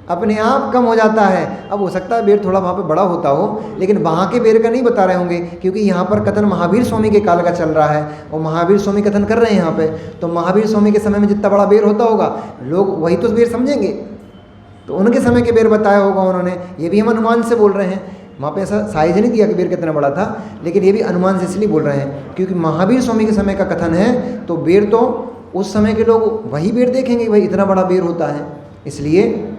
[SPEAKER 1] अपने आप कम हो जाता है। अब हो सकता है बेर थोड़ा वहाँ पे बड़ा होता हो, लेकिन वहाँ के बेर का नहीं बता रहे होंगे, क्योंकि यहाँ पर कथन महावीर स्वामी के काल का चल रहा है और महावीर स्वामी कथन कर रहे हैं यहाँ पे। तो महावीर स्वामी के समय में जितना बड़ा बेर होता होगा लोग वही तो बेर समझेंगे, तो उनके समय के बेर बताया होगा उन्होंने। ये भी हम अनुमान से बोल रहे हैं, वहाँ पे ऐसा साइज नहीं दिया कि बेर कितना बड़ा था, लेकिन ये भी अनुमान से इसलिए बोल रहे हैं क्योंकि महावीर स्वामी के समय का कथन है। तो बेर तो उस समय के लोग वही बेर देखेंगे, भाई इतना बड़ा बेर होता है। इसलिए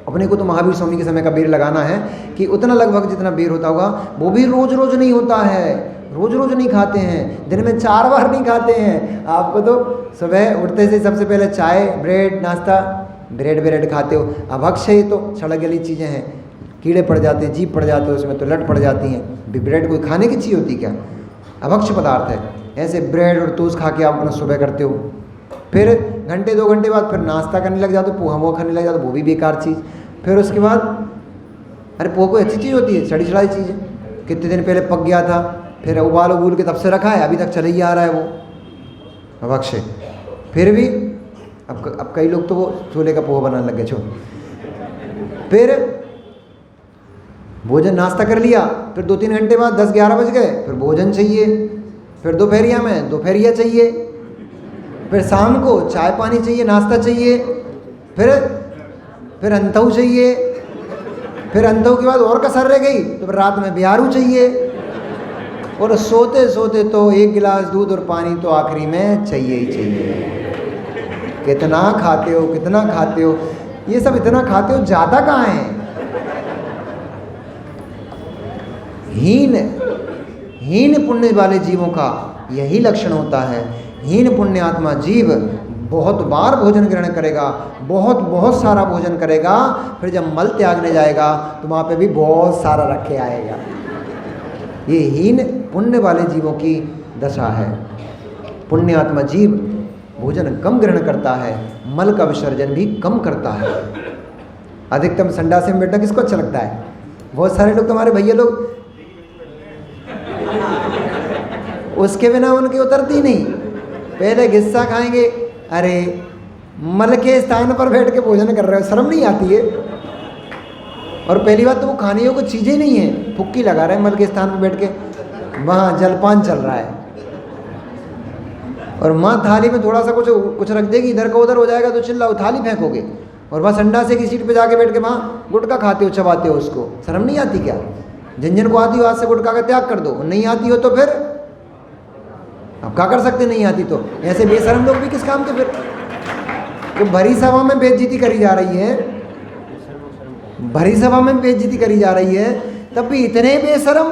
[SPEAKER 1] अपने को तो महावीर स्वामी के समय का बेर लगाना है कि उतना लगभग जितना बेर होता होगा, वो भी रोज रोज नहीं होता है, रोज रोज नहीं खाते हैं, दिन में 4 बार नहीं खाते हैं। आपको तो सुबह उठते से सबसे पहले चाय ब्रेड नाश्ता, ब्रेड खाते हो। अभक्ष्य ही तो सड़क गली चीज़ें हैं, कीड़े पड़ जाते हैं, जीभ पड़ जाते हैं, उसमें तो लट पड़ जाती हैं। ब्रेड कोई खाने की चीज़ होती क्या? अभक्ष्य पदार्थ है। ऐसे ब्रेड और टोस्ट खा के आप अपना सुबह करते हो, फिर घंटे 2 घंटे बाद फिर नाश्ता करने लग जाते हो, पोहा वोहा खाने लग जाते हो, वो भी बेकार चीज़। फिर उसके बाद अरे पोहा कोई अच्छी चीज़ होती है, सड़ी सड़ाई चीज़ है, कितने दिन पहले पक गया था, फिर उबाल के तब से रखा है, अभी तक चले ही आ रहा है वो अभक्ष्य। फिर भी अब कई लोग तो वो छोले का पोहा बनाने लग गए। फिर भोजन नाश्ता कर लिया, फिर 2-3 घंटे बाद 10-11 बज गए, फिर भोजन चाहिए, फिर दोपहरिया में दोपहरिया चाहिए, फिर शाम को चाय पानी चाहिए, नाश्ता चाहिए, फिर अंतऊ चाहिए, फिर अंतऊ के बाद और कसर रह गई तो फिर रात में बिहारू चाहिए, और सोते सोते तो 1 गिलास दूध और पानी तो आखिरी में चाहिए ही चाहिए। कितना खाते हो, कितना खाते हो, ये सब इतना खाते हो, ज़्यादा कहाँ है? हीन पुण्य वाले जीवों का यही लक्षण होता है। हीन पुण्यात्मा जीव बहुत बार भोजन ग्रहण करेगा, बहुत सारा भोजन करेगा, फिर जब मल त्यागने जाएगा तो वहाँ पे भी बहुत सारा रख के आएगा। ये हीन पुण्य वाले जीवों की दशा है। पुण्यात्मा जीव भोजन कम ग्रहण करता है, मल का विसर्जन भी कम करता है। अधिकतम संडास में बैठना किसको अच्छा लगता है? बहुत सारे लोग, तुम्हारे भैया लोग, उसके बिना उनकी उतरती नहीं। पहले गुस्सा खाएंगे, अरे मल के स्थान पर बैठ के भोजन कर रहे हो, शर्म नहीं आती है? और पहली बात तो वो खाने योग्य चीज़ें नहीं है, फुक्की लगा रहे हैं मल के स्थान पर बैठ के, वहाँ जलपान चल रहा है। और माँ थाली में थोड़ा सा कुछ रख देगी, इधर का उधर हो जाएगा तो चिल्लाओ, थाली फेंकोगे। और वहाँ संडासे की सीट पे जाके बैठ के वहाँ गुटखा खाते हो, चबाते हो उसको, शर्म नहीं आती क्या? जिन को आती हो आज से गुटखा का त्याग कर दो, नहीं आती हो तो फिर अब क्या कर सकते? नहीं आती तो ऐसे बेशरम लोग भी किस काम के? फिर तो भरी सभा में बेइज्जती करी जा रही है, भरी सभा में बेइज्जती करी जा रही है, तब भी इतने बेशरम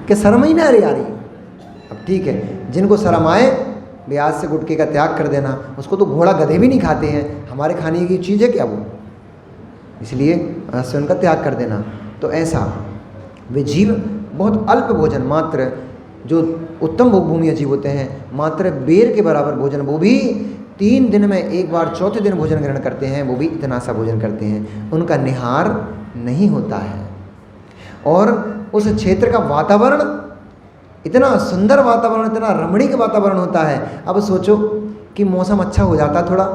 [SPEAKER 1] कि शर्म ही ना आ रही। अब ठीक है, जिनको शर्म आए वे आज से गुटखे का त्याग कर देना। उसको तो घोड़ा गधे भी नहीं खाते हैं, हमारे खाने की चीज़ है क्या वो? इसलिए आज से उनका त्याग कर देना। तो ऐसा वे जीव बहुत अल्प भोजन, मात्र जो उत्तम भोगभूमि जीव होते हैं, मात्र बेर के बराबर भोजन, वो भी 3 दिन में 1 बार चौथे दिन भोजन ग्रहण करते हैं, वो भी इतना सा भोजन करते हैं, उनका निहार नहीं होता है। और उस क्षेत्र का वातावरण इतना सुंदर वातावरण, इतना रमणीक वातावरण होता है। अब सोचो कि मौसम अच्छा हो जाता है, थोड़ा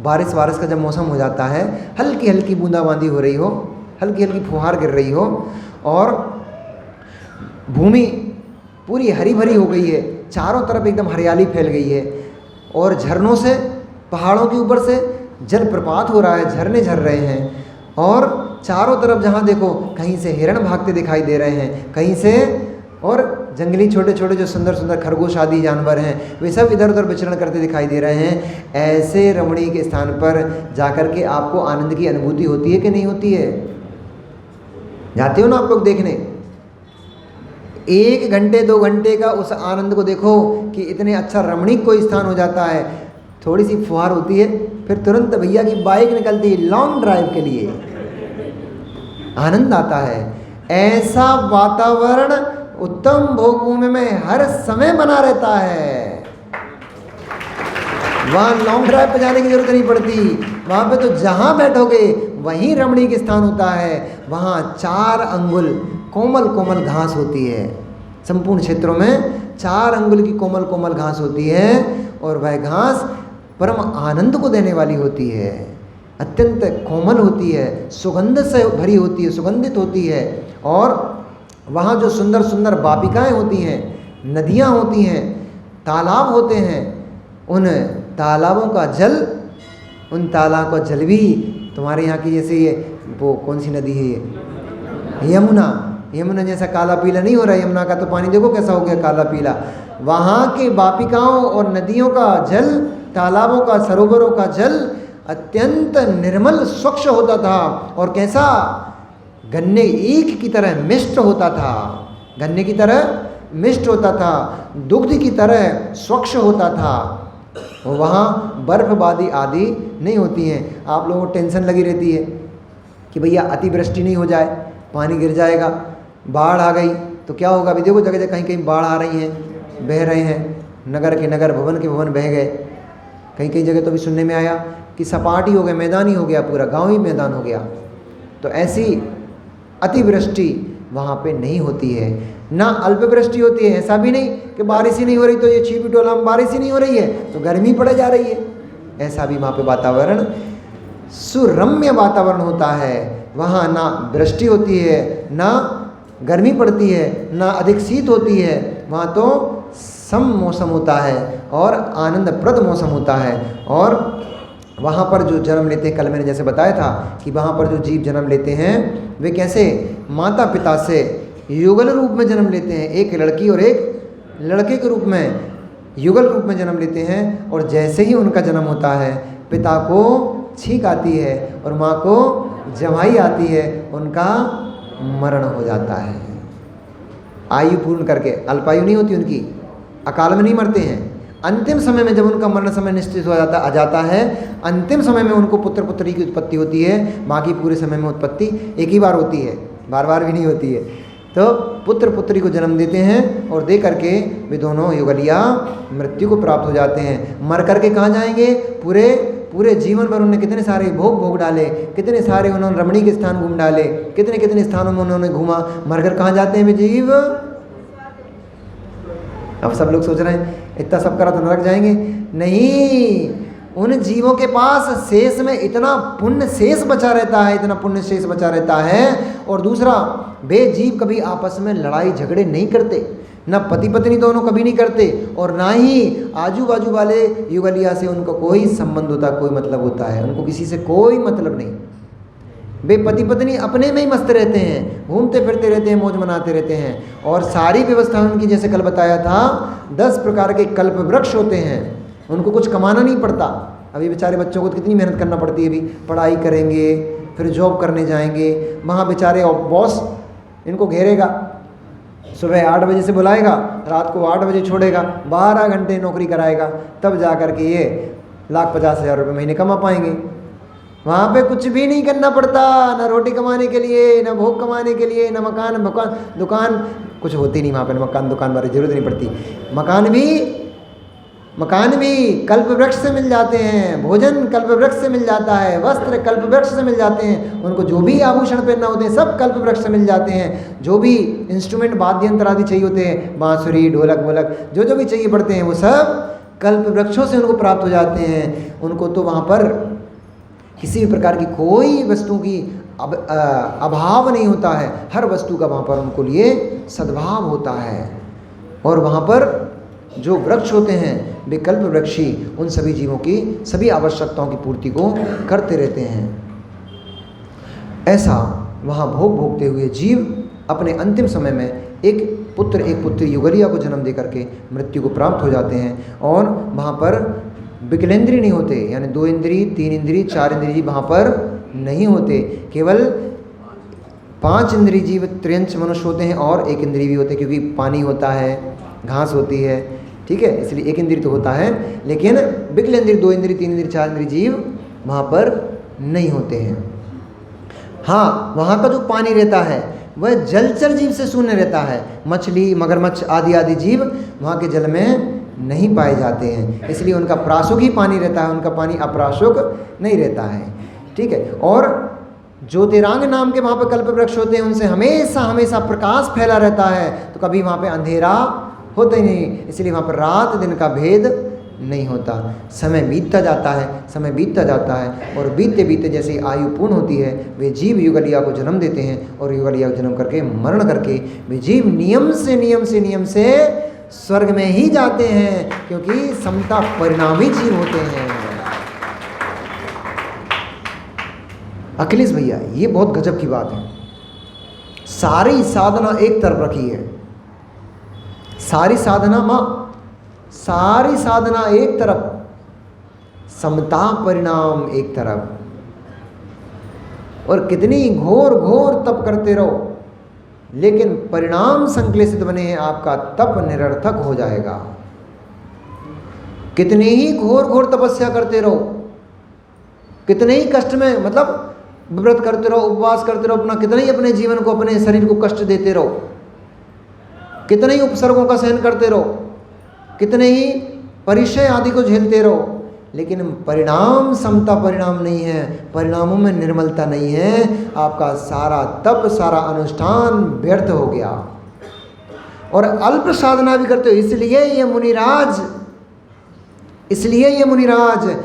[SPEAKER 1] बारिश का जब मौसम हो जाता है, हल्की हल्की बूंदाबांदी हो रही हो, हल्की हल्की फुहार गिर रही हो, और भूमि पूरी हरी भरी हो गई है, चारों तरफ एकदम हरियाली फैल गई है, और झरनों से, पहाड़ों के ऊपर से जलप्रपात हो रहा है, झरने झर रहे हैं, और चारों तरफ जहाँ देखो कहीं से हिरण भागते दिखाई दे रहे हैं, कहीं से, और जंगली छोटे छोटे जो सुंदर सुंदर खरगोश आदि जानवर हैं वे सब इधर उधर विचरण करते दिखाई दे रहे हैं। ऐसे रमणीय स्थान पर जाकर के आपको आनंद की अनुभूति होती है कि नहीं होती है? जाते हो ना आप लोग देखने? 1 घंटे 2 घंटे का उस आनंद को देखो कि इतने अच्छा रमणीक कोई स्थान हो जाता है, थोड़ी सी फुहार होती है, फिर तुरंत भैया की बाइक निकलती है लॉन्ग ड्राइव के लिए, आनंद आता है। ऐसा वातावरण उत्तम भोग भूमि में हर समय बना रहता है। वहाँ लॉन्ग ड्राइव पे जाने की जरूरत नहीं पड़ती। वहाँ पे तो जहाँ बैठोगे वहीं रमणीक स्थान होता है। वहाँ 4 अंगुल कोमल कोमल घास होती है। संपूर्ण क्षेत्रों में 4 अंगुल की कोमल कोमल घास होती है और वह घास परम आनंद को देने वाली होती है। अत्यंत कोमल होती है, सुगंध से भरी होती है, सुगंधित होती है। और वहाँ जो सुंदर सुंदर वापिकाएँ होती हैं, नदियाँ होती हैं, तालाब होते हैं, उन तालाबों का जल, उन तालाब का जल भी तुम्हारे यहाँ की जैसे ये वो कौन सी नदी है ये यमुना जैसा काला पीला नहीं हो रहा। यमुना का तो पानी देखो कैसा हो गया काला पीला। वहाँ के वापिकाओं और नदियों का जल, तालाबों का, सरोवरों का जल अत्यंत निर्मल स्वच्छ होता था। और कैसा? गन्ने ईख की तरह मिष्ट होता था, गन्ने की तरह मिष्ट होता था, दुग्ध की तरह स्वच्छ होता था। वहाँ बर्फबारी आदि नहीं होती हैं। आप लोगों को टेंशन लगी रहती है कि भैया अतिवृष्टि नहीं हो जाए, पानी गिर जाएगा, बाढ़ आ गई तो क्या होगा। अभी देखो जगह जगह कहीं कहीं बाढ़ आ रही हैं, बह रहे हैं, नगर के नगर, भवन के भवन बह गए। कहीं कहीं जगह तो भी सुनने में आया कि सपाट ही हो गया, मैदान ही हो गया, पूरा गांव ही मैदान हो गया। तो ऐसी अतिवृष्टि वहाँ पे नहीं होती है। ना अल्पवृष्टि होती है, ऐसा भी नहीं कि बारिश ही नहीं हो रही तो ये छिपी टोला में बारिश ही नहीं हो रही है तो गर्मी पड़े जा रही है। ऐसा भी वहाँ पे वातावरण सुरम्य वातावरण होता है। वहाँ ना वृष्टि होती है, ना गर्मी पड़ती है, ना अधिक शीत होती है। वहाँ तो सम मौसम होता है और आनंदप्रद मौसम होता है। और वहाँ पर जो जन्म लेते हैं, कल मैंने जैसे बताया था कि वहाँ पर जो जीव जन्म लेते हैं वे कैसे माता पिता से युगल रूप में जन्म लेते हैं। एक लड़की और एक लड़के के रूप में, युगल रूप में जन्म लेते हैं। और जैसे ही उनका जन्म होता है, पिता को छींक आती है और माँ को जमाई आती है, उनका मरण हो जाता है। आयु पूर्ण करके, अल्पायु नहीं होती उनकी, अकाल में नहीं मरते हैं। अंतिम समय में जब उनका मरण समय निश्चित हो जाता आ जाता है, अंतिम समय में उनको पुत्र पुत्री की उत्पत्ति होती है। बाकी पूरे समय में उत्पत्ति एक ही बार होती है, बार बार भी नहीं होती है। तो पुत्र पुत्री को जन्म देते हैं और दे करके वे दोनों युगलिया मृत्यु को प्राप्त हो जाते हैं। मर करके कहाँ जाएंगे? पूरे जीवन भर उन्होंने कितने सारे भोग डाले, कितने सारे उन्होंने रमणीक स्थान घूम डाले, कितने कितने स्थानों में उन्होंने घूमा। मरकर कहाँ जाते हैं वे जीव? अब सब लोग सोच रहे हैं इतना सब करा तो नरक जाएंगे। नहीं, उन जीवों के पास शेष में इतना पुण्य शेष बचा रहता है, इतना पुण्य शेष बचा रहता है। और दूसरा, वे जीव कभी आपस में लड़ाई झगड़े नहीं करते, ना पति पत्नी दोनों कभी नहीं करते, और ना ही आजू बाजू वाले युगलिया से उनको कोई संबंध होता, कोई मतलब होता है। उनको किसी से कोई मतलब नहीं। वे पति पत्नी अपने में ही मस्त रहते हैं, घूमते फिरते रहते हैं, मौज मनाते रहते हैं। और सारी व्यवस्था उनकी, जैसे कल बताया था, 10 प्रकार के कल्प वृक्ष होते हैं। उनको कुछ कमाना नहीं पड़ता। अभी बेचारे बच्चों को कितनी मेहनत करना पड़ती है। अभी पढ़ाई करेंगे, फिर जॉब करने जाएंगे, वहाँ बेचारे बॉस इनको घेरेगा, सुबह 8 बजे से बुलाएगा, रात को 8 बजे छोड़ेगा, 12 घंटे नौकरी कराएगा, तब जा कर के ये 1,50,000 रुपये महीने कमा पाएंगे। वहाँ पे कुछ भी नहीं करना पड़ता, ना रोटी कमाने के लिए, ना भोग कमाने के लिए, ना मकान दुकान कुछ होती नहीं वहाँ पे। मकान दुकान वाली जरूरत नहीं पड़ती। मकान भी कल्प वृक्ष से मिल जाते हैं, भोजन कल्प वृक्ष से मिल जाता है, वस्त्र कल्प वृक्ष से मिल जाते हैं। उनको जो भी आभूषण पहनना होते हैं सब कल्प वृक्ष से मिल जाते हैं। जो भी इंस्ट्रूमेंट वाद्य यंत्र आदि चाहिए होते हैं, बांसुरी ढोलक वोलक जो भी चाहिए पड़ते हैं, वो सब कल्प वृक्षों से उनको प्राप्त हो जाते हैं। उनको तो वहाँ पर किसी भी प्रकार की कोई वस्तु की अभाव नहीं होता है। हर वस्तु का वहाँ पर उनको लिए सद्भाव होता है। और वहाँ पर जो वृक्ष होते हैं वे कल्प वृक्षी उन सभी जीवों की सभी आवश्यकताओं की पूर्ति को करते रहते हैं। ऐसा वहाँ भोग भोगते हुए जीव अपने अंतिम समय में एक पुत्र युगलिया को जन्म दे करके मृत्यु को प्राप्त हो जाते हैं। और वहाँ पर विकलेंद्रीय नहीं होते, यानी 2 इंद्रिय, 3 इंद्रिय, 4 इंद्रिय जीव वहाँ पर नहीं होते। केवल 5 इंद्रिय जीव त्रियंश मनुष्य होते हैं और 1 इंद्रिय भी होते हैं, क्योंकि पानी होता है, घास होती है, ठीक है, इसलिए 1 इंद्रिय तो होता है। लेकिन विकलेंद्रिय 2 इंद्रिय, 3 इंद्रिय, 4 इंद्रिय जीव वहाँ पर नहीं होते हैं। हाँ, वहाँ का जो पानी रहता है वह जलचर जीव से शून्य रहता है। मछली, मगरमच्छ आदि आदि जीव वहाँ के जल में नहीं पाए जाते हैं, इसलिए उनका प्राशुक ही पानी रहता है, उनका पानी अप्राशुक नहीं रहता है। ठीक है। और ज्योतिरांग नाम के वहाँ पे कल्प वृक्ष होते हैं, उनसे हमेशा हमेशा प्रकाश फैला रहता है, तो कभी वहाँ पे अंधेरा होता ही नहीं, इसलिए वहाँ पर रात दिन का भेद नहीं होता। समय बीतता जाता है, समय बीतता जाता है, और बीतते बीतते जैसे आयु पूर्ण होती है, वे जीव युगलिया को जन्म देते हैं, और युगलिया को जन्म करके मरण करके वे जीव नियम से स्वर्ग में ही जाते हैं, क्योंकि समता परिणामी जीव होते हैं। अखिलेश भैया, ये बहुत गजब की बात है। सारी साधना एक तरफ रखी है, सारी साधना एक तरफ, समता परिणाम एक तरफ, और कितनी घोर घोर तप करते रहो, लेकिन परिणाम संक्लेशित बने हैं, आपका तप निरर्थक हो जाएगा। कितनी ही घोर घोर तपस्या करते रहो, कितने ही कष्ट में, मतलब व्रत करते रहो, उपवास करते रहो, अपना कितने ही अपने जीवन को, अपने शरीर को कष्ट देते रहो, कितने ही उपसर्गों का सहन करते रहो, कितने ही परिचय आदि को झेलते रहो, लेकिन परिणाम समता परिणाम नहीं है, परिणामों में निर्मलता नहीं है, आपका सारा तप, सारा अनुष्ठान व्यर्थ हो गया। और अल्प साधना भी करते हो, इसलिए ये मुनिराज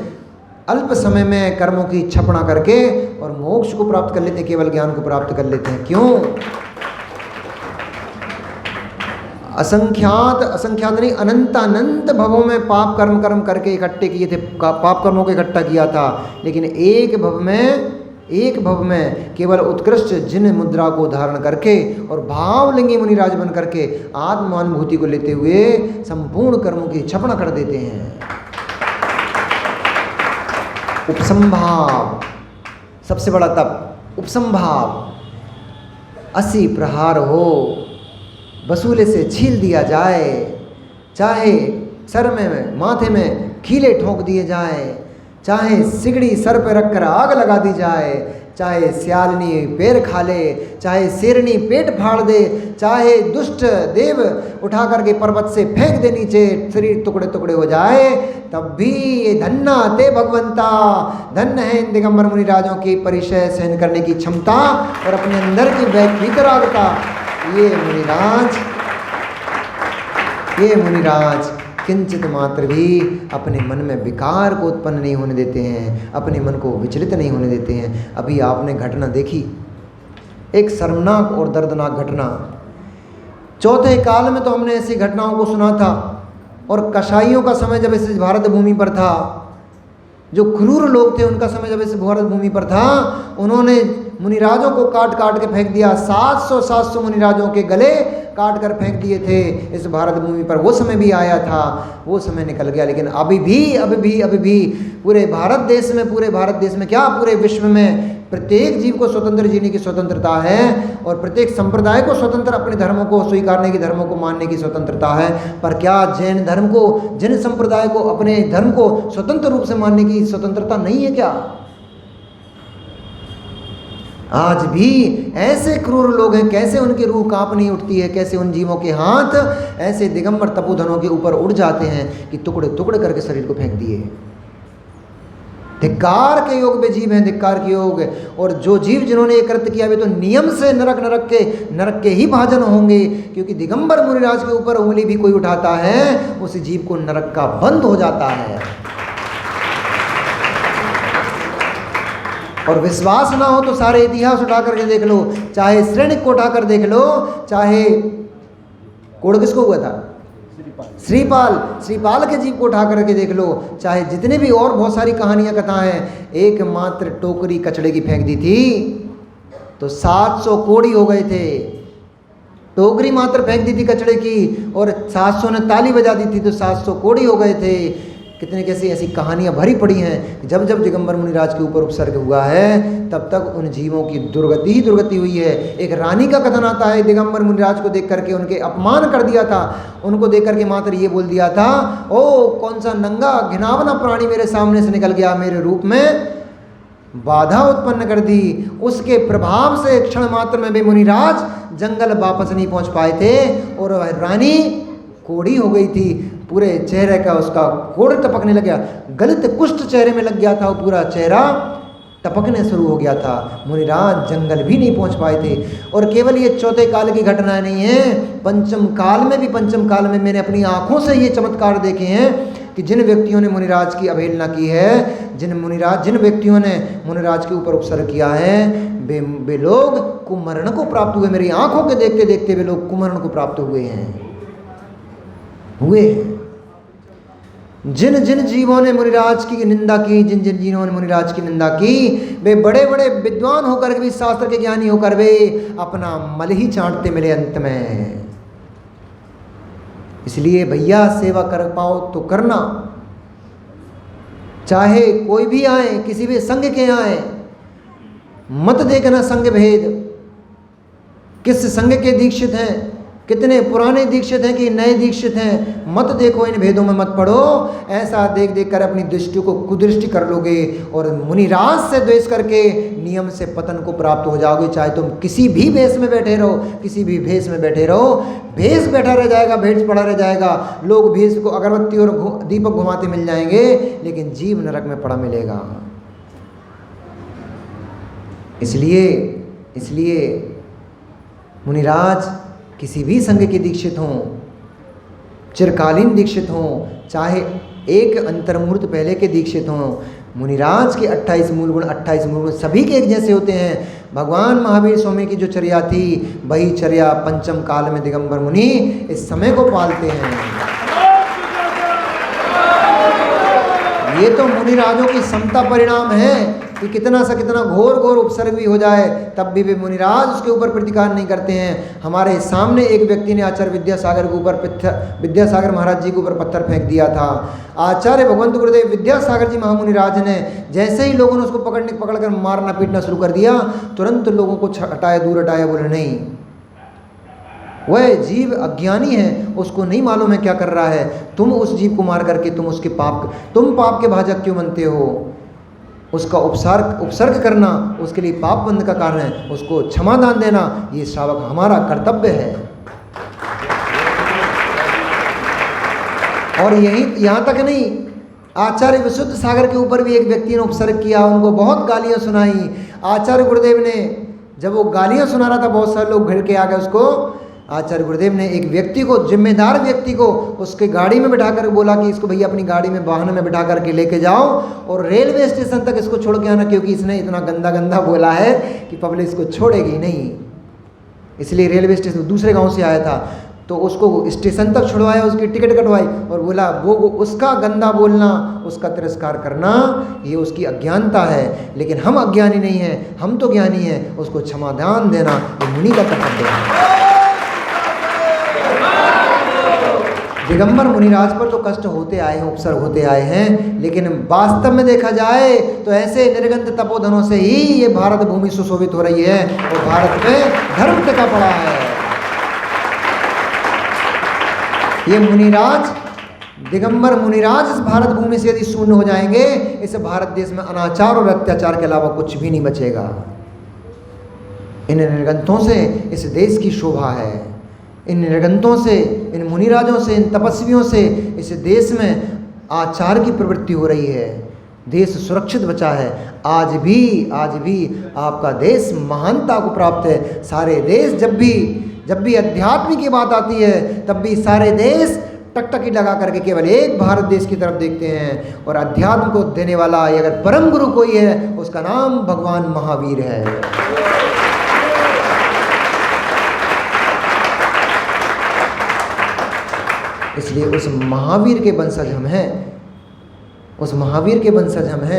[SPEAKER 1] अल्प समय में कर्मों की क्षपणा करके और मोक्ष को प्राप्त कर लेते हैं, केवल ज्ञान को प्राप्त कर लेते हैं। क्यों? असंख्यात नहीं, अनंत भवों में पाप कर्म करके इकट्ठे किए थे, पाप कर्मों को इकट्ठा किया था, लेकिन एक भव में केवल उत्कृष्ट जिन मुद्रा को धारण करके और भावलिंगी मुनिराज बन करके आत्मानुभूति को लेते हुए संपूर्ण कर्मों की क्षपणा कर देते हैं। उपसंभाव, सबसे बड़ा तप उपसंभाव। 80 प्रहार हो, वसूले से छील दिया जाए, चाहे सर में माथे में कीले ठोक दिए जाए, चाहे सिगड़ी सर पर रखकर आग लगा दी जाए, चाहे सियालनी पैर खा ले, चाहे शेरनी पेट फाड़ दे, चाहे दुष्ट देव उठा करके पर्वत से फेंक दे नीचे, शरीर टुकड़े टुकड़े हो जाए, तब भी ये धन्ना ते भगवंता, धन्य है इन दिगंबर मुनिराजों की परिचय सहन करने की क्षमता और अपने अंदर की वितरागता। ये मुनिराज किंचित मात्र भी अपने मन में विकार को उत्पन्न नहीं होने देते हैं, अपने मन को विचलित नहीं होने देते हैं। अभी आपने घटना देखी, एक शर्मनाक और दर्दनाक घटना। चौथे काल में तो हमने ऐसी घटनाओं को सुना था, और कसाईयों का समय जब इस भारत भूमि पर था, जो क्रूर लोग थे उनका समय जब इस भारत भूमि पर था, उन्होंने मुनिराजों को काट काट के फेंक दिया। 700 मुनिराजों के गले काट कर फेंक दिए थे इस भारत भूमि पर। वो समय भी आया था, वो समय निकल गया, लेकिन अभी भी पूरे भारत देश में क्या, पूरे विश्व में प्रत्येक जीव को स्वतंत्र जीने की स्वतंत्रता है, और प्रत्येक संप्रदाय को स्वतंत्र अपने धर्मों को स्वीकारने की, धर्मों को मानने की स्वतंत्रता है। पर क्या जैन संप्रदाय को अपने धर्म को स्वतंत्र रूप से मानने की स्वतंत्रता नहीं है क्या? आज भी ऐसे क्रूर लोग हैं, कैसे उनकी रूह कांप नहीं उठती है, कैसे उन जीवों के हाथ ऐसे दिगंबर तपोधनों के ऊपर उड़ जाते हैं कि टुकड़े टुकड़े करके शरीर को फेंक दिए। धिक्कार के योग में जीव हैं, धिक्कार के योग। और जो जीव जिन्होंने ये कृत्य किया वे तो नियम से नरक के ही भाजन होंगे, क्योंकि दिगंबर मुनिराज के ऊपर उंगली भी कोई उठाता है, उस जीव को नरक का बंद हो जाता है। और विश्वास ना हो तो सारे इतिहास उठा करके देख लो, चाहे श्रेणिक को उठाकर देख लो, चाहे कोड़ किसको हुआ था, श्रीपाल के जीव को उठा करके देख लो, चाहे जितने भी और बहुत सारी कहानियां कथाएं हैं, एकमात्र टोकरी कचड़े की फेंक दी थी तो 700 कोड़ी हो गए थे। टोकरी मात्र फेंक दी थी कचड़े की और 700 ने ताली बजा दी थी तो 700 कोड़ी हो गए थे। कितने कैसी ऐसी कहानियां भरी पड़ी हैं। जब जब दिगंबर मुनिराज के ऊपर उपसर्ग हुआ है तब तक उन जीवों की दुर्गति ही दुर्गति हुई है। एक रानी का कथन आता है, दिगंबर मुनिराज को देख करके उनके अपमान कर दिया था, उनको देख करके मात्र ये बोल दिया था, ओ कौन सा नंगा घिनावना प्राणी मेरे सामने से निकल गया मेरे रूप में, बाधा उत्पन्न कर दी। उसके प्रभाव से क्षण मात्र में भी मुनिराज जंगल वापस नहीं पहुंच पाए थे और रानी कोढ़ी हो गई थी। पूरे चेहरे का उसका कोढ़ टपकने लग गया, गलित कुष्ठ चेहरे में लग गया था, वो पूरा चेहरा टपकने शुरू हो गया था। मुनिराज जंगल भी नहीं पहुंच पाए थे। और केवल ये चौथे काल की घटनाएं नहीं है, पंचम काल में भी, पंचम काल में मैंने अपनी आंखों से ये चमत्कार देखे हैं कि जिन व्यक्तियों ने मुनिराज की अवहेलना की है, जिन व्यक्तियों ने मुनिराज के ऊपर उपसर्ग किया है, वे लोग कुमरण को प्राप्त हुए। मेरी आंखों के देखते देखते वे लोग कुमरण को प्राप्त हुए हैं। जिन जिन जीवों ने मुनिराज की निंदा की, जिन जिन जीवों ने मुनिराज की निंदा की, वे बड़े बड़े विद्वान होकर भी, शास्त्र के ज्ञानी होकर वे अपना मल ही चाटते मिले अंत में। इसलिए भैया सेवा कर पाओ तो करना, चाहे कोई भी आए, किसी भी संघ के आए, मत देखना संघ भेद, किस संघ के दीक्षित हैं, कितने पुराने दीक्षित हैं कि नए दीक्षित हैं, मत देखो, इन भेदों में मत पड़ो। ऐसा देख देख कर अपनी दृष्टि को कुदृष्टि कर लोगे और मुनिराज से द्वेष करके नियम से पतन को प्राप्त हो जाओगे। चाहे तुम किसी भी भेष में बैठे रहो, किसी भी भेष में बैठे रहो, भेष बैठा रह जाएगा, भेष पड़ा रह जाएगा। लोग भेष को अगरबत्ती और दीपक घुमाते मिल जाएंगे, लेकिन जीव नरक में पड़ा मिलेगा। इसलिए मुनिराज किसी भी संघ के दीक्षित हों, चिरकालीन दीक्षित हों, चाहे एक अंतर्मुहूर्त पहले के दीक्षित हों, मुनिराज के 28 मूल गुण सभी के एक जैसे होते हैं। भगवान महावीर स्वामी की जो चर्या थी, वही चर्या पंचम काल में दिगंबर मुनि इस समय को पालते हैं। ये तो मुनिराजों की समता परिणाम है कि कितना सा कितना घोर घोर उपसर्ग भी हो जाए, तब भी वे मुनिराज उसके ऊपर प्रतिकार नहीं करते हैं। हमारे सामने एक व्यक्ति ने आचार्य विद्यासागर के ऊपर विद्यासागर महाराज जी के ऊपर पत्थर फेंक दिया था। आचार्य भगवंत गुरुदेव विद्यासागर जी महामुनिराज ने जैसे ही लोगों ने उसको पकड़कर मारना पीटना शुरू कर दिया, तुरंत लोगों को हटाया, दूर हटाया, बोले नहीं, वह जीव अज्ञानी है, उसको नहीं मालूम है क्या कर रहा है। तुम उस जीव को मार करके तुम पाप के भाजक क्यों बनते हो? उसका उपसर्ग करना उसके लिए पाप बंध का कारण है, उसको क्षमादान देना ये श्रावक हमारा कर्तव्य है। और यहाँ तक नहीं, आचार्य विशुद्ध सागर के ऊपर भी एक व्यक्ति ने उपसर्ग किया, उनको बहुत गालियाँ सुनाई। आचार्य गुरुदेव ने जब वो गालियाँ सुना रहा था, बहुत सारे लोग भिड़ के आ गए उसको। आचार्य गुरुदेव ने एक व्यक्ति को, जिम्मेदार व्यक्ति को, उसके गाड़ी में बिठाकर बोला कि इसको भैया अपनी गाड़ी में, वाहन में बिठा करके लेके जाओ और रेलवे स्टेशन तक इसको छोड़ के आना, क्योंकि इसने इतना गंदा बोला है कि पब्लिक इसको छोड़ेगी नहीं। इसलिए रेलवे स्टेशन दूसरे गांव से आया था, तो उसको स्टेशन तक छुड़वाया, उसकी टिकट कटवाई और बोला वो उसका गंदा बोलना, उसका तिरस्कार करना, ये उसकी अज्ञानता है। लेकिन हम अज्ञानी नहीं हैं, हम तो ज्ञानी हैं, उसको क्षमादान देना ये मुनि का कर्तव्य है। दिगंबर मुनिराज पर तो कष्ट होते आए हैं, उपसर्ग होते आए हैं, लेकिन वास्तव में देखा जाए तो ऐसे निर्गंध तपोधनों से ही ये भारत भूमि सुशोभित हो रही है और भारत में धर्म टिका पड़ा है। ये मुनिराज, दिगंबर मुनिराज इस भारत भूमि से यदि शून्य हो जाएंगे, इस भारत देश में अनाचार और अत्याचार के अलावा कुछ भी नहीं बचेगा। इन निर्गंथों से इस देश की शोभा है, इन निर्गंथों से, इन मुनिराजों से, इन तपस्वियों से इस देश में आचार की प्रवृत्ति हो रही है, देश सुरक्षित बचा है। आज भी आपका देश महानता को प्राप्त है। सारे देश जब भी अध्यात्म की बात आती है, तब भी सारे देश टकटकी लगा करके केवल एक भारत देश की तरफ देखते हैं। और अध्यात्म को देने वाला अगर परम गुरु कोई है, उसका नाम भगवान महावीर है। इसलिए उस महावीर के वंशज हम हैं,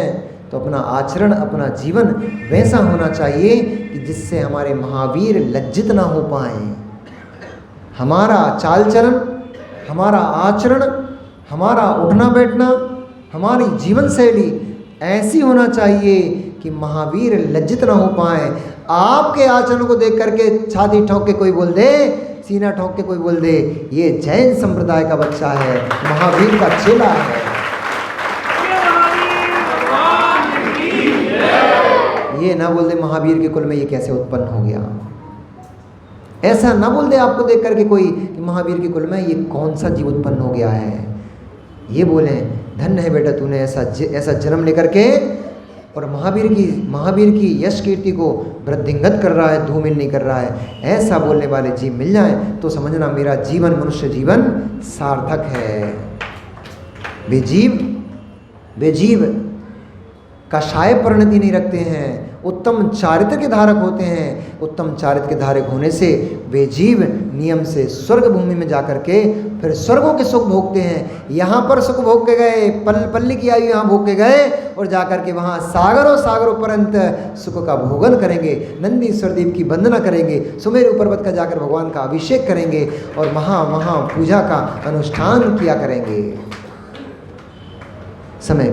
[SPEAKER 1] तो अपना आचरण, अपना जीवन वैसा होना चाहिए कि जिससे हमारे महावीर लज्जित ना हो पाए। हमारा चाल चलन, हमारा आचरण, हमारा उठना बैठना, हमारी जीवन शैली ऐसी होना चाहिए कि महावीर लज्जित ना हो पाए। आपके आचरण को देख करके छाती ठोक के कोई बोल दे, सीना ठोक के कोई बोल दे, ये जैन संप्रदाय का बच्चा है, महावीर का चेला है। ये ना बोल दे महावीर के कुल में ये कैसे उत्पन्न हो गया। ऐसा ना बोल दे आपको देख करके कोई कि महावीर के कुल में ये कौन सा जीव उत्पन्न हो गया है। ये बोले धन्य है बेटा तूने ऐसा जन्म लेकर के, और महावीर की यश कीर्ति को वृद्धिंगत कर रहा है, धूमिल नहीं कर रहा है। ऐसा बोलने वाले जीव मिल जाए तो समझना मेरा जीवन, मनुष्य जीवन सार्थक है। वे जीव कषाय परिणति नहीं रखते हैं, उत्तम चारित्र के धारक होते हैं। उत्तम चारित्र के धारक होने से वे जीव नियम से स्वर्ग भूमि में जाकर के फिर स्वर्गों के सुख भोगते हैं। यहाँ पर सुख भोग के गए, पल्ली की आयु यहाँ भोग के गए, और जाकर के वहाँ सागरों परंत सुख का भोगन करेंगे। नंदीश्वर देव की वंदना करेंगे, सुमेरु पर्वत का जाकर भगवान का अभिषेक करेंगे और महा पूजा का अनुष्ठान किया करेंगे। समय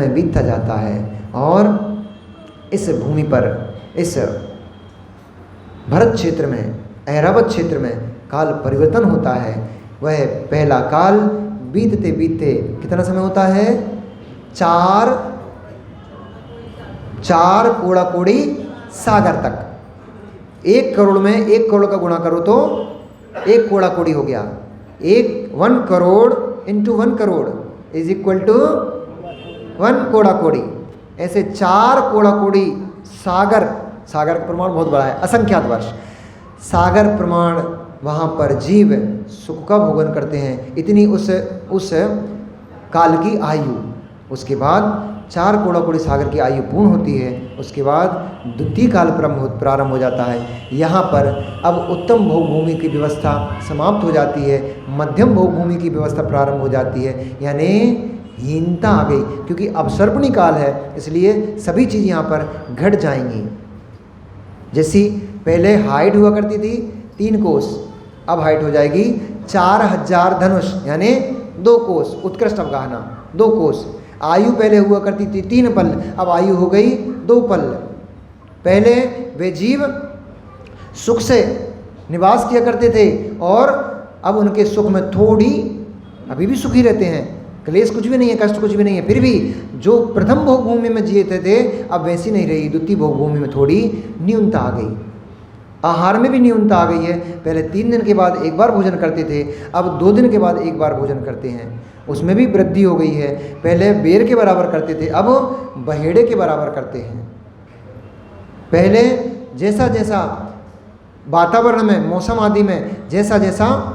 [SPEAKER 1] बीतता जाता है और इस भूमि पर, इस भरत क्षेत्र में, ऐरावत क्षेत्र में काल परिवर्तन होता है। वह पहला काल बीतते बीतते कितना समय होता है? 4 कोड़ा कोड़ी सागर तक। 1 करोड़ में 1 करोड़ का गुणा करो तो 1 कोड़ा कोड़ी हो गया। 1 crore into 1 crore is equal to 1 कोड़ा कोड़ी। ऐसे 4 कोड़ा कोड़ी सागर का प्रमाण बहुत बड़ा है, असंख्यात वर्ष सागर प्रमाण वहाँ पर जीव सुख का भोगन करते हैं। इतनी उस काल की आयु, उसके बाद 4 कोड़ा कोड़ी सागर की आयु पूर्ण होती है। उसके बाद द्वितीय काल प्रारंभ हो जाता है। यहाँ पर अब उत्तम भोग भूमि की व्यवस्था समाप्त हो जाती है, मध्यम भोग भूमि की व्यवस्था प्रारंभ हो जाती है, यानी हीनता आ गई। क्योंकि अब सर्पणी काल है, इसलिए सभी चीज़ यहाँ पर घट जाएंगी। जैसी पहले हाइट हुआ करती थी 3 कोस, अब हाइट हो जाएगी 4000 धनुष, यानी 2 कोस। उत्कृष्ट अवगाहना 2 कोस। आयु पहले हुआ करती थी 3 पल, अब आयु हो गई 2 पल। पहले वे जीव सुख से निवास किया करते थे और अब उनके सुख में थोड़ी, अभी भी सुखी रहते हैं, क्लेश कुछ भी नहीं है, कष्ट कुछ भी नहीं है, फिर भी जो प्रथम भोग भूमि में जीते थे अब वैसी नहीं रही। द्वितीय भोग भूमि में थोड़ी न्यूनता आ गई, आहार में भी न्यूनता आ गई है। पहले 3 दिन के बाद एक बार भोजन करते थे, अब 2 दिन के बाद एक बार भोजन करते हैं, उसमें भी वृद्धि हो गई है। पहले बेर के बराबर करते थे, अब बहेड़े के बराबर करते हैं। पहले जैसा जैसा वातावरण में, मौसम आदि में जैसा जैसा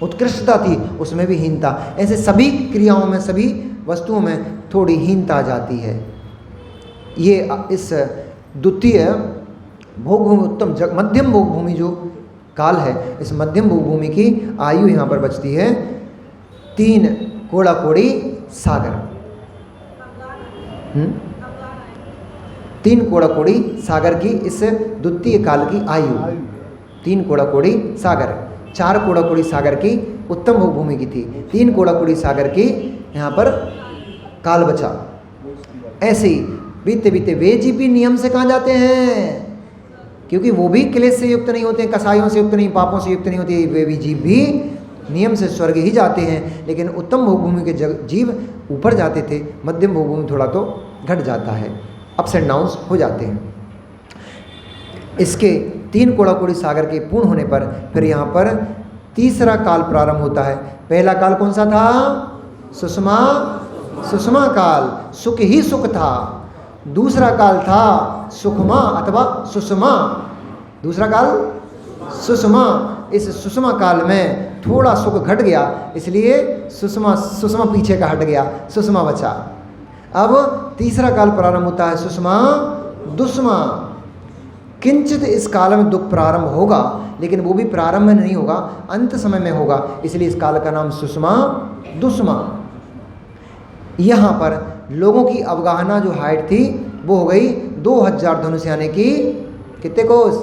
[SPEAKER 1] उत्कृष्टता थी उसमें भी हीनता। ऐसे सभी क्रियाओं में, सभी वस्तुओं में थोड़ी हीनता आ जाती है। ये इस द्वितीय भोग भूमि, उत्तम मध्यम भोग भूमि जो काल है, इस मध्यम भोग भूमि की आयु यहाँ पर बचती है 3 कोड़ा कोड़ी सागर। 3 कोड़ा कोड़ी सागर की इस द्वितीय काल की आयु, 3 कोड़ा कोड़ी सागर। 4 कोड़ा कोड़ी सागर की उत्तम भोग भूमि की थी, 3 कोड़ा कोड़ी सागर की यहाँ पर काल बचा। ऐसे ही बीते बीते वे जीव भी नियम से कहाँ जाते हैं, क्योंकि वो भी क्लेश से युक्त नहीं होते, कसायों से युक्त नहीं, पापों से युक्त नहीं होते। वे भी जीव भी नियम से स्वर्ग ही जाते हैं। लेकिन उत्तम भोग भूमि के जीव ऊपर जाते थे, मध्यम भोग भूमि थोड़ा तो घट जाता है, अप्स एंड डाउन्स हो जाते हैं। इसके 3 कोड़ा कोड़ी सागर के पूर्ण होने पर फिर यहाँ पर तीसरा काल प्रारंभ होता है। पहला काल कौन सा था? सुषमा काल, सुख ही सुख था। दूसरा काल था सुखमा अथवा सुषमा, दूसरा काल सुषमा। इस सुषमा काल में थोड़ा सुख घट गया, इसलिए सुषमा पीछे का हट गया, सुषमा बचा। अब तीसरा काल प्रारंभ होता है सुषमा दुष्मा। किंचित इस काल में दुख प्रारंभ होगा, लेकिन वो भी प्रारंभ में नहीं होगा, अंत समय में होगा, इसलिए इस काल का नाम सुषमा दुष्मा। यहाँ पर लोगों की अवगाहना जो हाइट थी वो हो गई 2000 धनुष, यानी कि कितने कोस?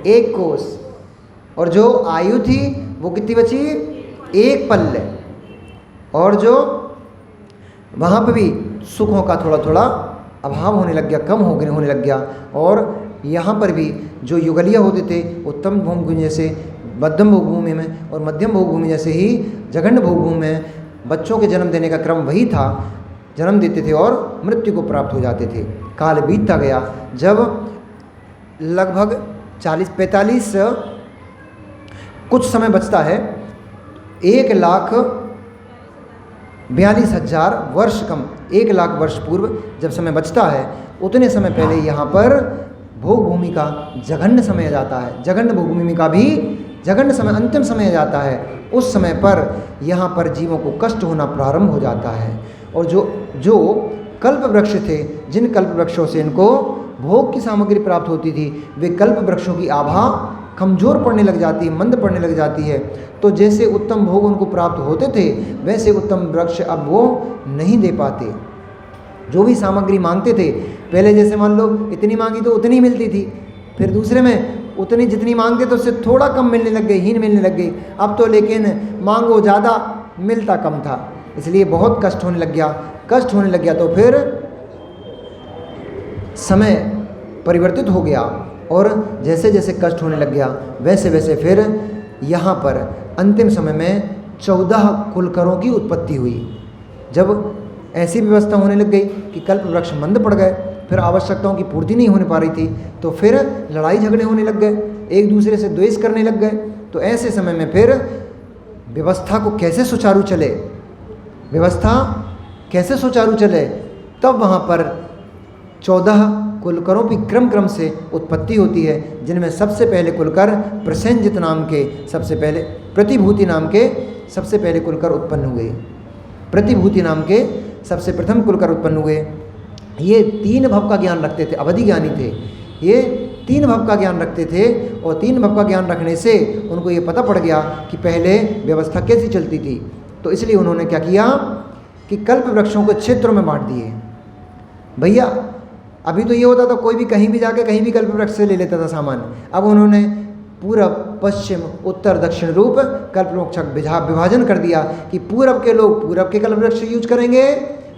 [SPEAKER 1] 1 कोस। और जो आयु थी वो कितनी बची? 1 पल्ले। और जो वहाँ पर भी सुखों का थोड़ा थोड़ा अभाव होने लग गया, कम होने लग गया। और यहाँ पर भी जो युगलिया होते थे उत्तम भोग भूमि जैसे मध्यम भोग भूमि में और मध्यम भोग भूमि जैसे ही जघन्य भोग भूमि में बच्चों के जन्म देने का क्रम वही था, जन्म देते थे और मृत्यु को प्राप्त हो जाते थे। काल बीतता गया। जब लगभग 40-45 कुछ समय बचता है, 1,42,000 वर्ष कम, 1 लाख वर्ष पूर्व जब समय बचता है, उतने समय पहले यहाँ पर भोग भूमि का जघन्य समय जाता है। जघन्य भोग भूमि का भी जघन्य समय, अंतिम समय जाता है। उस समय पर यहाँ पर जीवों को कष्ट होना प्रारंभ हो जाता है। और जो कल्प वृक्ष थे, जिन कल्प वृक्षों से इनको भोग की सामग्री प्राप्त होती थी, वे कल्प वृक्षों की आभा कमज़ोर पड़ने लग जाती है, मंद पड़ने लग जाती है। तो जैसे उत्तम भोग उनको प्राप्त होते थे, वैसे उत्तम वृक्ष अब वो नहीं दे पाते। जो भी सामग्री मांगते थे, पहले जैसे मान लो इतनी मांगी तो उतनी मिलती थी, फिर दूसरे में उतनी जितनी मांगते तो उससे थोड़ा कम मिलने लग गई, हीन मिलने लग गई। अब तो लेकिन मांगो ज़्यादा, मिलता कम था, इसलिए बहुत कष्ट होने लग गया। कष्ट होने लग गया तो फिर समय परिवर्तित हो गया, और जैसे जैसे कष्ट होने लग गया वैसे वैसे फिर यहाँ पर अंतिम समय में 14 कुलकरों की उत्पत्ति हुई। जब ऐसी व्यवस्था होने लग गई कि कल्प वृक्ष मंद पड़ गए, फिर आवश्यकताओं की पूर्ति नहीं होने पा रही थी, तो फिर लड़ाई झगड़े होने लग गए, एक दूसरे से द्वेष करने लग गए। तो ऐसे समय में फिर व्यवस्था को कैसे सुचारू चले, व्यवस्था कैसे सुचारू चले, तब वहाँ पर 14 कुलकरों की क्रम से उत्पत्ति होती है, जिनमें सबसे पहले कुलकर प्रसेनजित नाम के, सबसे पहले प्रतिभूति नाम के सबसे पहले कुलकर उत्पन्न हुए। प्रतिभूति नाम के सबसे प्रथम कुलकर उत्पन्न हुए। ये 3 भव का ज्ञान रखते थे, अवधि ज्ञानी थे। ये 3 भव का ज्ञान रखते थे, और 3 भव का ज्ञान रखने से उनको ये पता पड़ गया कि पहले व्यवस्था कैसी चलती थी। तो इसलिए उन्होंने क्या किया कि कल्प वृक्षों को क्षेत्रों में बांट दिए। भैया अभी तो ये होता था कोई भी कहीं भी जाके कहीं भी कल्प वृक्ष से ले लेता था सामान। अब उन्होंने पूरब, पश्चिम, उत्तर, दक्षिण रूप कल्प वृक्ष विभाजन कर दिया कि पूरब के लोग पूरब के कल्प वृक्ष यूज करेंगे,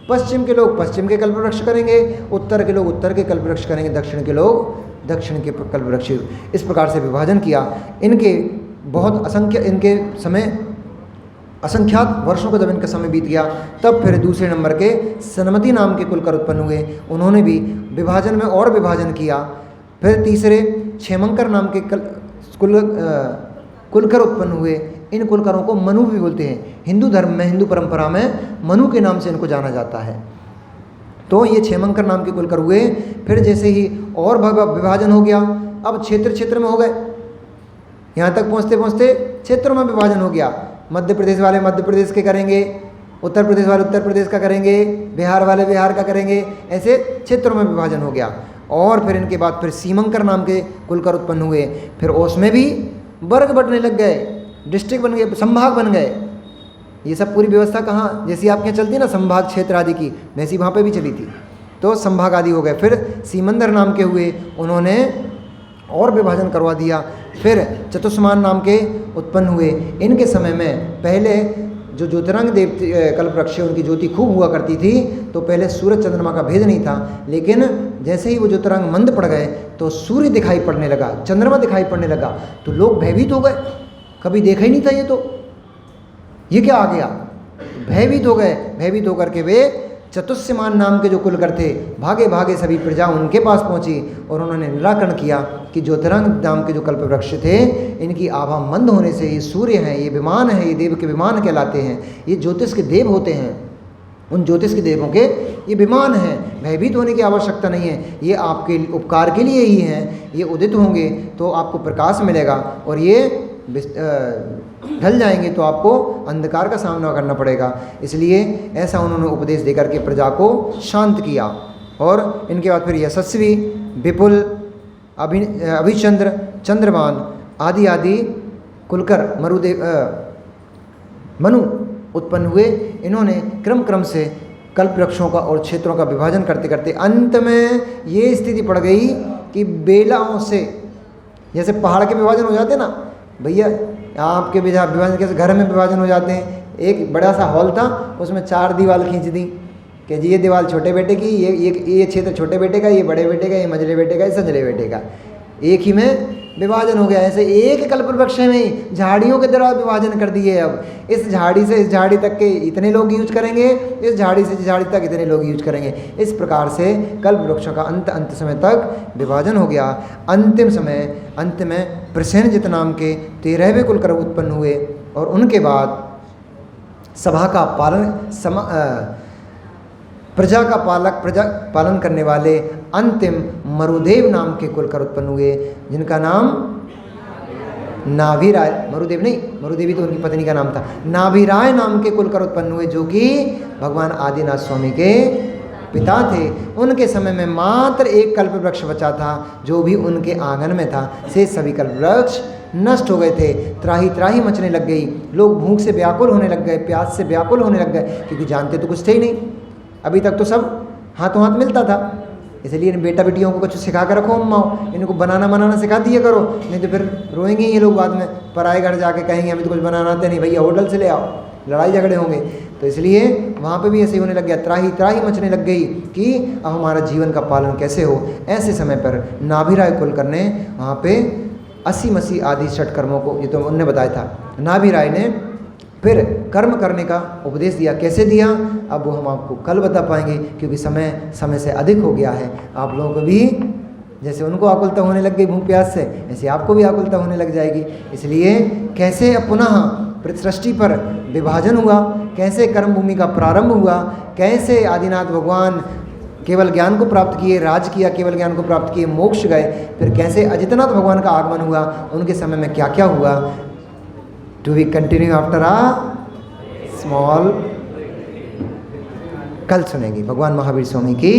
[SPEAKER 1] पश्चिम के लोग पश्चिम के कल्प वृक्ष करेंगे, उत्तर के लोग उत्तर के कल्प वृक्ष करेंगे, दक्षिण के लोग दक्षिण के कल्प वृक्ष। इस प्रकार से विभाजन किया। इनके बहुत इनके समय असंख्यात वर्षों का जब इनका समय बीत गया, तब फिर दूसरे नंबर के सनमति नाम के कुलकर उत्पन्न हुए। उन्होंने भी विभाजन में और विभाजन किया। फिर तीसरे क्षेमंकर नाम के कुलकर उत्पन्न हुए। इन कुलकरों को मनु भी बोलते हैं। हिंदू धर्म में, हिंदू परंपरा में मनु के नाम से इनको जाना जाता है। तो ये क्षेमंकर नाम के कुलकर हुए। फिर जैसे ही और विभाजन हो गया, अब क्षेत्र क्षेत्र में हो गए, यहाँ तक पहुँचते पहुँचते क्षेत्रों में विभाजन हो गया। मध्य प्रदेश वाले मध्य प्रदेश के करेंगे, उत्तर प्रदेश वाले उत्तर प्रदेश का करेंगे, बिहार वाले बिहार का करेंगे, ऐसे क्षेत्रों में विभाजन हो गया। और फिर इनके बाद फिर सीमंकर नाम के कुलकर उत्पन्न हुए। फिर उसमें भी वर्ग बंटने लग गए, डिस्ट्रिक्ट बन गए, संभाग बन गए। ये सब पूरी व्यवस्था कहाँ, जैसी आपके यहाँ चलती है ना संभाग क्षेत्र आदि की, वैसी वहाँ पे भी चली थी। तो संभाग आदि हो गए। फिर सीमंदर नाम के हुए, उन्होंने और विभाजन करवा दिया। फिर चतुष्मान नाम के उत्पन्न हुए। इनके समय में पहले जो ज्योतिरंग देव कल्पवृक्ष उनकी ज्योति खूब हुआ करती थी, तो पहले सूरज चंद्रमा का भेद नहीं था। लेकिन जैसे ही वो ज्योतिरंग मंद पड़ गए तो सूर्य दिखाई पड़ने लगा, चंद्रमा दिखाई पड़ने लगा, तो लोग भयभीत हो गए। कभी देखा ही नहीं था ये क्या आ गया, भयभीत हो गए। भयभीत होकर के वे चतुष्मान नाम के जो कुलकर थे, भागे भागे सभी प्रजा उनके पास पहुंची और उन्होंने निराकरण किया कि ज्योतिरंग नाम के जो कल्पवृक्ष थे, इनकी आभा मंद होने से ये सूर्य हैं, ये विमान है, ये देव के विमान कहलाते हैं, ये ज्योतिष के देव होते हैं। उन ज्योतिष के देवों के ये विमान हैं। भयभीत होने की आवश्यकता नहीं है, ये आपके उपकार के लिए ही हैं। ये उदित होंगे तो आपको प्रकाश मिलेगा, और ये ढल जाएंगे तो आपको अंधकार का सामना करना पड़ेगा। इसलिए ऐसा उन्होंने उपदेश देकर के प्रजा को शांत किया। और इनके बाद फिर यशस्वी, विपुल, अभिचंद्र, चंद्रमान आदि आदि कुलकर मनु उत्पन्न हुए। इन्होंने क्रम से कल्प वृक्षों का और क्षेत्रों का विभाजन करते करते अंत में ये स्थिति पड़ गई कि बेलाओं से, जैसे पहाड़ के विभाजन हो जाते हैं ना भैया, आपके विभाजन कैसे घर में विभाजन हो जाते हैं। एक बड़ा सा हॉल था, उसमें 4 दीवार खींच दी कि जी ये दीवार छोटे बेटे की, ये क्षेत्र छोटे बेटे का, ये बड़े बेटे का, ये मझले बेटे का, ये संजले बेटे का। एक ही में विभाजन हो गया। ऐसे एक कल्प वृक्ष में ही झाड़ियों के द्वारा विभाजन कर दिए। अब इस झाड़ी से इस झाड़ी तक के इतने लोग यूज करेंगे, इस झाड़ी से इस झाड़ी तक इतने लोग यूज करेंगे। इस प्रकार से कल्प वृक्षों का अंत समय तक विभाजन हो गया। अंत में प्रसेनजित नाम के 13वें कुल उत्पन्न हुए और उनके बाद सभा का प्रजा का पालन करने वाले अंतिम मरुदेव नाम के कुलकर उत्पन्न हुए, जिनका नाम नाभिराय, मरुदेव नहीं, मरुदेवी तो उनकी पत्नी का नाम था। नाभिराय नाम के कुलकर उत्पन्न हुए, जो कि भगवान आदिनाथ स्वामी के पिता थे। उनके समय में मात्र एक कल्प वृक्ष बचा था, जो भी उनके आंगन में था। से सभी कल्प वृक्ष नष्ट हो गए थे। त्राही त्राही मचने लग गई। लोग भूख से व्याकुल होने लग गए, प्यास से व्याकुल होने लग गए, क्योंकि जानते तो कुछ थे ही नहीं। अभी तक तो सब हाथों हाथ मिलता था। इसलिए इन बेटा बेटियों को कुछ सिखा कर रखो, अम्माओ इनको बनाना सिखा दिया करो, नहीं तो फिर रोएंगे ये लोग बाद में। पराए घर जाके कहेंगे हमें तो कुछ बनाना आते नहीं, भैया होटल से ले आओ, लड़ाई झगड़े होंगे। तो इसलिए वहाँ पे भी ऐसे ही होने लग गया, त्राही त्राही मचने लग गई कि अब हमारा जीवन का पालन कैसे हो। ऐसे समय पर नाभिराय कुलकर ने वहाँ पे 80 मसी आदि षट कर्मों को, ये तो उनने बताया था, नाभिराय ने फिर कर्म करने का उपदेश दिया। कैसे दिया अब वो हम आपको कल बता पाएंगे, क्योंकि समय से अधिक हो गया है। आप लोगों को भी जैसे उनको आकुलता होने लग गई भूख प्यास से, ऐसे आपको भी आकुलता होने लग जाएगी। इसलिए कैसे पुनः सृष्टि पर विभाजन हुआ, कैसे कर्म भूमि का प्रारंभ हुआ, कैसे आदिनाथ भगवान केवल ज्ञान को प्राप्त किए, राज किया, केवल ज्ञान को प्राप्त किए, मोक्ष गए, फिर कैसे अजितनाथ भगवान का आगमन हुआ, उनके समय में क्या क्या हुआ। To be continue after a small. कल सुनेंगे। भगवान महावीर स्वामी की